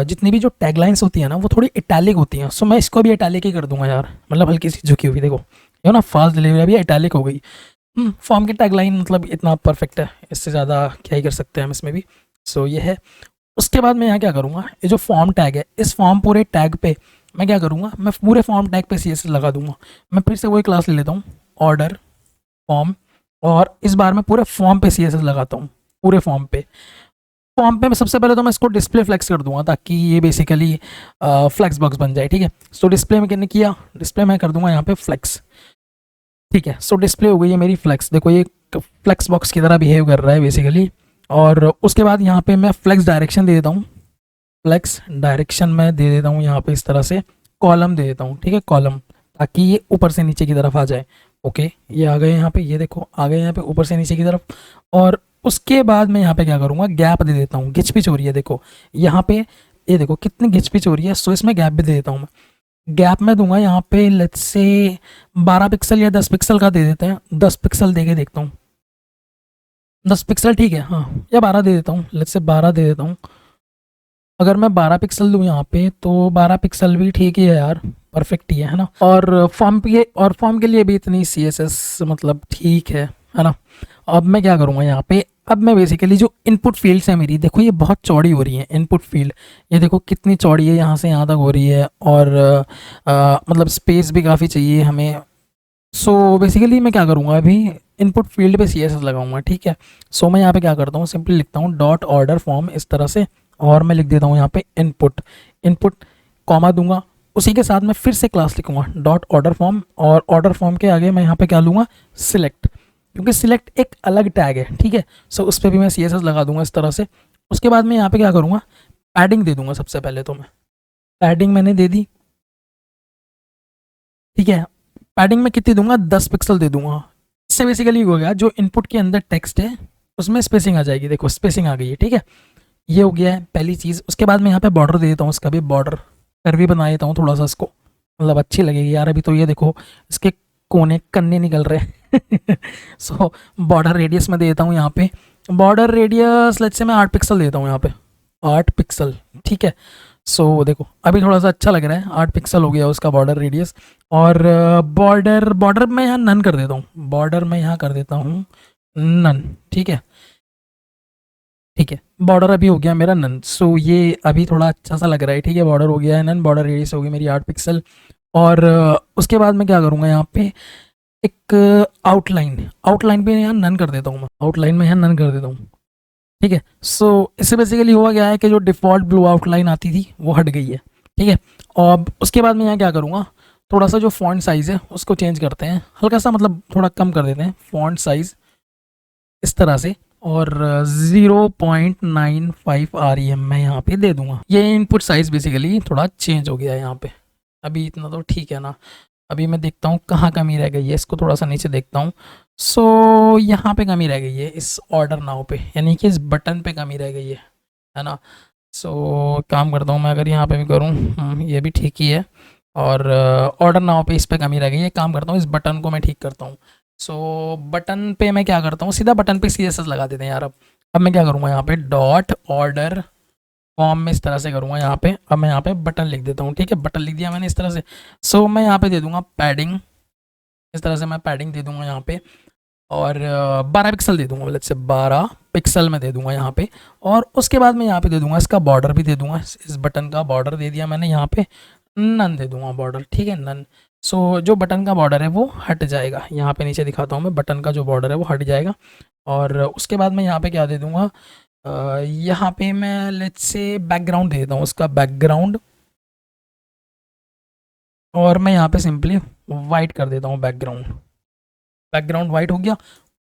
जितनी भी जो टैगलाइंस होती है ना वो थोड़ी इटैलिक होती हैं, सो मैं इसको भी इटैलिक ही कर दूंगा यार, मतलब हल्की सी झुकी हुई, देखो ये ना फास्ट डिलीवरी अभी इटैलिक हो गई। फॉर्म की टैगलाइन मतलब इतना परफेक्ट है, इससे ज़्यादा क्या ही कर सकते हैं हम इसमें भी। सो ये है। उसके बाद मैं यहाँ क्या करूँगा, ये जो फॉर्म टैग है, इस फॉर्म पूरे टैग पे मैं क्या करूँगा, मैं पूरे फॉर्म टैग पे CSS लगा दूंगा। मैं फिर से वही क्लास ले लेता हूँ, ऑर्डर फॉर्म, और इस बार मैं पूरे फॉर्म पे CSS लगाता हूँ, पूरे फॉर्म पे। फॉर्म पे मैं सबसे पहले तो मैं इसको डिस्प्ले फ्लेक्स कर दूंगा, ताकि ये बेसिकली फ्लेक्स बॉक्स बन जाए, ठीक है। सो डिस्प्ले में कितने किया, डिस्प्ले में कर दूंगा यहाँ पे फ्लेक्स, ठीक है। सो डिस्प्ले हो गई है मेरी फ्लेक्स, देखो ये फ्लेक्स बॉक्स की तरह बिहेव कर रहा है बेसिकली। और उसके बाद यहाँ पे मैं फ्लेक्स डायरेक्शन दे देता हूँ, फ्लेक्स डायरेक्शन में दे देता हूँ यहाँ पे इस तरह से, कॉलम दे देता हूँ, ठीक है, कॉलम, ताकि ये ऊपर से नीचे की तरफ आ जाए। ओके, ये आ गए यहाँ पे, ये देखो आ गए यहाँ पे ऊपर से नीचे की तरफ। और उसके बाद मैं यहाँ पे क्या करूँगा, गैप दे देता हूँ, घिच पिच हो रही है देखो यहाँ पे, ये देखो कितनी घिच पिच हो रही है, सो इसमें गैप भी दे देता हूँ मैं। गैप में दूंगा यहाँ पे लेट्स से 12 पिक्सल या 10 पिक्सल का दे देते हैं, 10 पिक्सल दे के देखता हूँ, 10 पिक्सल ठीक है, हाँ, या 12 दे देता हूँ, लेट्स से 12 दे देता हूँ। अगर मैं 12 पिक्सल दूँ यहाँ पे तो 12 पिक्सल भी ठीक ही है यार, परफेक्ट ही है ना। और फॉर्म के लिए भी इतनी CSS मतलब ठीक है ना। अब मैं क्या करूँगा यहाँ पे, अब मैं बेसिकली जो इनपुट फील्ड्स है मेरी, देखो ये बहुत चौड़ी हो रही है इनपुट फील्ड, ये देखो कितनी चौड़ी है, यहाँ से यहाँ तक हो रही है, और मतलब स्पेस भी काफ़ी चाहिए हमें। सो बेसिकली मैं क्या करूँगा, अभी इनपुट फील्ड पे सी एस एस लगाऊंगा, ठीक है। सो मैं यहाँ पे क्या करता हूँ, सिंपली लिखता हूँ डॉट ऑर्डर फॉर्म इस तरह से, और मैं लिख देता हूँ यहाँ पे इनपुट, इनपुट कॉमा दूंगा, उसी के साथ मैं फिर से क्लास लिखूंगा डॉट ऑर्डर फॉर्म, और ऑर्डर फॉर्म के आगे मैं यहाँ पे क्या लूँगा, सिलेक्ट, क्योंकि सिलेक्ट एक अलग टैग है, ठीक है। सो उस पर भी मैं सी एस एस लगा दूंगा इस तरह से। उसके बाद मैं यहाँ पे क्या करूँगा, पैडिंग दे दूंगा सबसे पहले, तो मैं पैडिंग मैंने दे दी, ठीक है। पैडिंग में कितनी दूंगा, 10 पिक्सल दे दूंगा। इससे बेसिकली हो गया जो इनपुट के अंदर टेक्स्ट है उसमें स्पेसिंग आ जाएगी, देखो स्पेसिंग आ गई है, ठीक है। ये हो गया है पहली चीज़। उसके बाद मैं यहाँ पे बॉर्डर दे देता हूँ, इसका भी बॉर्डर कर भी बना देता हूँ थोड़ा सा, इसको मतलब अच्छी लगेगी यार। अभी तो ये देखो इसके कोने कन्ने निकल रहे हैं सो बॉर्डर रेडियस में दे देता हूँ यहाँ पे, बॉर्डर रेडियस लेट्स से मैं 8 पिक्सल देता हूँ यहाँ पे, 8 पिक्सल, ठीक है। सो देखो अभी थोड़ा सा अच्छा लग रहा है, 8 पिक्सल हो गया उसका बॉर्डर रेडियस। और बॉर्डर बॉर्डर मैं यहाँ नन कर देता हूँ, बॉर्डर मैं यहाँ कर देता हूँ नन, ठीक है, ठीक है। बॉर्डर अभी हो गया मेरा नन। सो ये अभी थोड़ा अच्छा सा लग रहा है, ठीक है। बॉर्डर हो गया है नन, बॉर्डर रेडियस हो गई मेरी 8 पिक्सल। और उसके बाद मैं क्या करूँगा, यहाँ पे एक आउटलाइन, आउटलाइन पे यहाँ नन कर देता हूँ मैं, आउटलाइन में यहाँ नन कर देता हूँ, ठीक है। सो इससे बेसिकली हुआ क्या है कि जो डिफ़ॉल्ट ब्लू आउटलाइन आती थी वो हट गई है, ठीक है। और उसके बाद मैं यहाँ क्या करूँगा, थोड़ा सा जो फॉन्ट साइज़ है उसको चेंज करते हैं हल्का सा, मतलब थोड़ा कम कर देते हैं फॉन्ट साइज़ इस तरह से, और 0.95 REM मैं यहाँ पे दे दूंगा। ये इनपुट साइज़ बेसिकली थोड़ा चेंज हो गया है यहाँ पे। अभी इतना तो ठीक है ना। अभी मैं देखता हूँ कहाँ कमी रह गई है, इसको थोड़ा सा नीचे देखता हूँ। सो यहाँ पे कमी रह गई है इस ऑर्डर नाउ पे, यानी कि इस बटन पे कमी रह गई है ना। सो काम करता हूँ मैं, अगर यहाँ पे भी करूँ ये भी ठीक ही है, और ऑर्डर नाउ पे इस पे कमी रह गई है। काम करता हूँ इस बटन को मैं ठीक करता हूँ। सो बटन पे मैं क्या करता हूँ, सीधा बटन पे सी एस एस लगा देते हैं यार। अब मैं क्या करूँगा, यहाँ पे डॉट ऑर्डर फॉर्म में इस तरह से करूँगा यहाँ पे। अब मैं यहाँ पे बटन लिख देता हूँ, ठीक है, बटन लिख दिया मैंने इस तरह से। सो मैं यहाँ पे दे दूँगा पैडिंग, इस तरह से मैं पैडिंग दे दूँगा यहाँ पे, और 12 पिक्सल दे दूँगा, मतलब से 12 पिक्सल में दे दूँगा यहाँ पे। और उसके बाद मैं यहाँ पे दे दूँगा इसका बॉर्डर भी दे दूँगा, इस बटन का बॉर्डर दे दिया मैंने यहाँ पे, नन दे दूँगा बॉर्डर, ठीक है, नन। सो जो बटन का बॉर्डर है वो हट जाएगा, यहाँ पे नीचे दिखाता हूँ मैं, बटन का जो बॉर्डर है वो हट जाएगा। और उसके बाद मैं यहाँ पे क्या दे दूँगा, यहाँ पे मैं लेट्स से बैकग्राउंड दे देता हूँ, उसका बैकग्राउंड, और मैं यहाँ पे सिंपली वाइट कर देता हूँ बैकग्राउंड, बैकग्राउंड वाइट हो गया।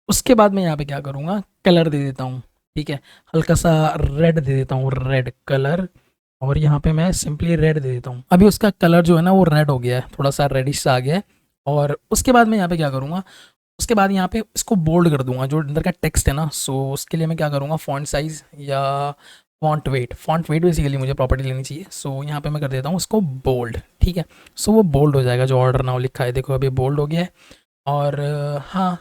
उसके बाद मैं यहाँ पे क्या करूँगा, कलर दे देता हूँ, ठीक है, हल्का सा रेड दे देता हूँ, रेड कलर, और यहाँ पे मैं सिंपली रेड दे देता हूँ। अभी उसका कलर जो है ना वो रेड हो गया है, थोड़ा सा रेडिश सा आ गया है। और उसके बाद मैं यहाँ पे क्या करूँगा, उसके बाद यहाँ पे इसको बोल्ड कर दूंगा जो अंदर का टेक्स्ट है ना। सो उसके लिए मैं क्या करूँगा, फॉन्ट साइज़ या फॉन्ट वेट बेसिकली मुझे प्रॉपर्टी लेनी चाहिए। सो यहाँ पे मैं कर देता हूँ उसको बोल्ड, ठीक है। सो वो बोल्ड हो जाएगा, जो ऑर्डर नाउ लिखा है देखो अभी बोल्ड हो गया है। और हाँ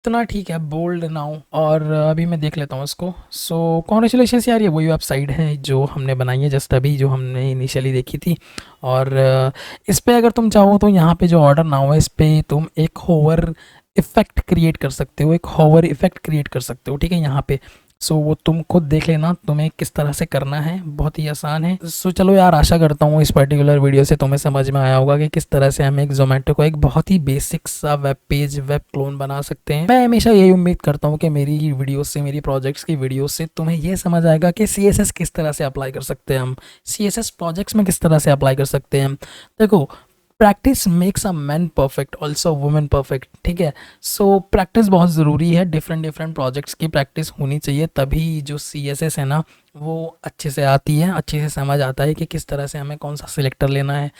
इतना ठीक है, बोल्ड नाउ। और अभी मैं देख लेता हूँ इसको। सो कॉन्ग्रेचुलेशन यार, ये वही वेबसाइट है जो हमने बनाई है जस्ट अभी, जो हमने इनिशियली देखी थी। और इस पर अगर तुम चाहो तो यहाँ पे जो ऑर्डर नाउ है इस पर तुम एक होवर इफेक्ट क्रिएट कर सकते हो, एक होवर इफेक्ट क्रिएट कर सकते हो, ठीक है, यहाँ पे। सो वो तुम खुद देख लेना तुम्हें किस तरह से करना है, बहुत ही आसान है। सो चलो यार, आशा करता हूँ इस पर्टिकुलर वीडियो से तुम्हें समझ में आया होगा कि किस तरह से हम एक जोमेटो को एक बहुत ही बेसिक सा वेब पेज, वेब क्लोन बना सकते हैं। मैं हमेशा यही उम्मीद करता हूँ कि मेरी वीडियो से, मेरी प्रोजेक्ट्स की वीडियो से तुम्हें ये समझ आएगा कि CSS किस तरह से अप्लाई कर सकते हैं हम, CSS प्रोजेक्ट्स में किस तरह से अप्लाई कर सकते हैं। देखो practice makes a man perfect, also women perfect, ठीक है। सो प्रैक्टिस बहुत ज़रूरी है, डिफरेंट प्रोजेक्ट्स की प्रैक्टिस होनी चाहिए, तभी जो CSS है ना वो अच्छे से आती है, अच्छे से समझ आता है कि किस तरह से हमें कौन सा सिलेक्टर लेना है,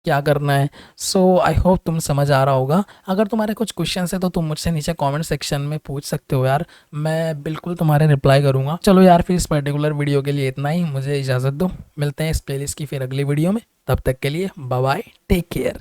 क्या करना है। सो आई होप तुम समझ आ रहा होगा। अगर तुम्हारे कुछ क्वेश्चन है तो तुम मुझसे नीचे कमेंट सेक्शन में पूछ सकते हो यार, मैं बिल्कुल तुम्हारे रिप्लाई करूँगा। चलो यार, फिर इस पर्टिकुलर वीडियो के लिए इतना ही, मुझे इजाज़त दो, मिलते हैं इस प्लेलिस्ट की फिर अगली वीडियो में। तब तक के लिए बाय बाय, टेक केयर।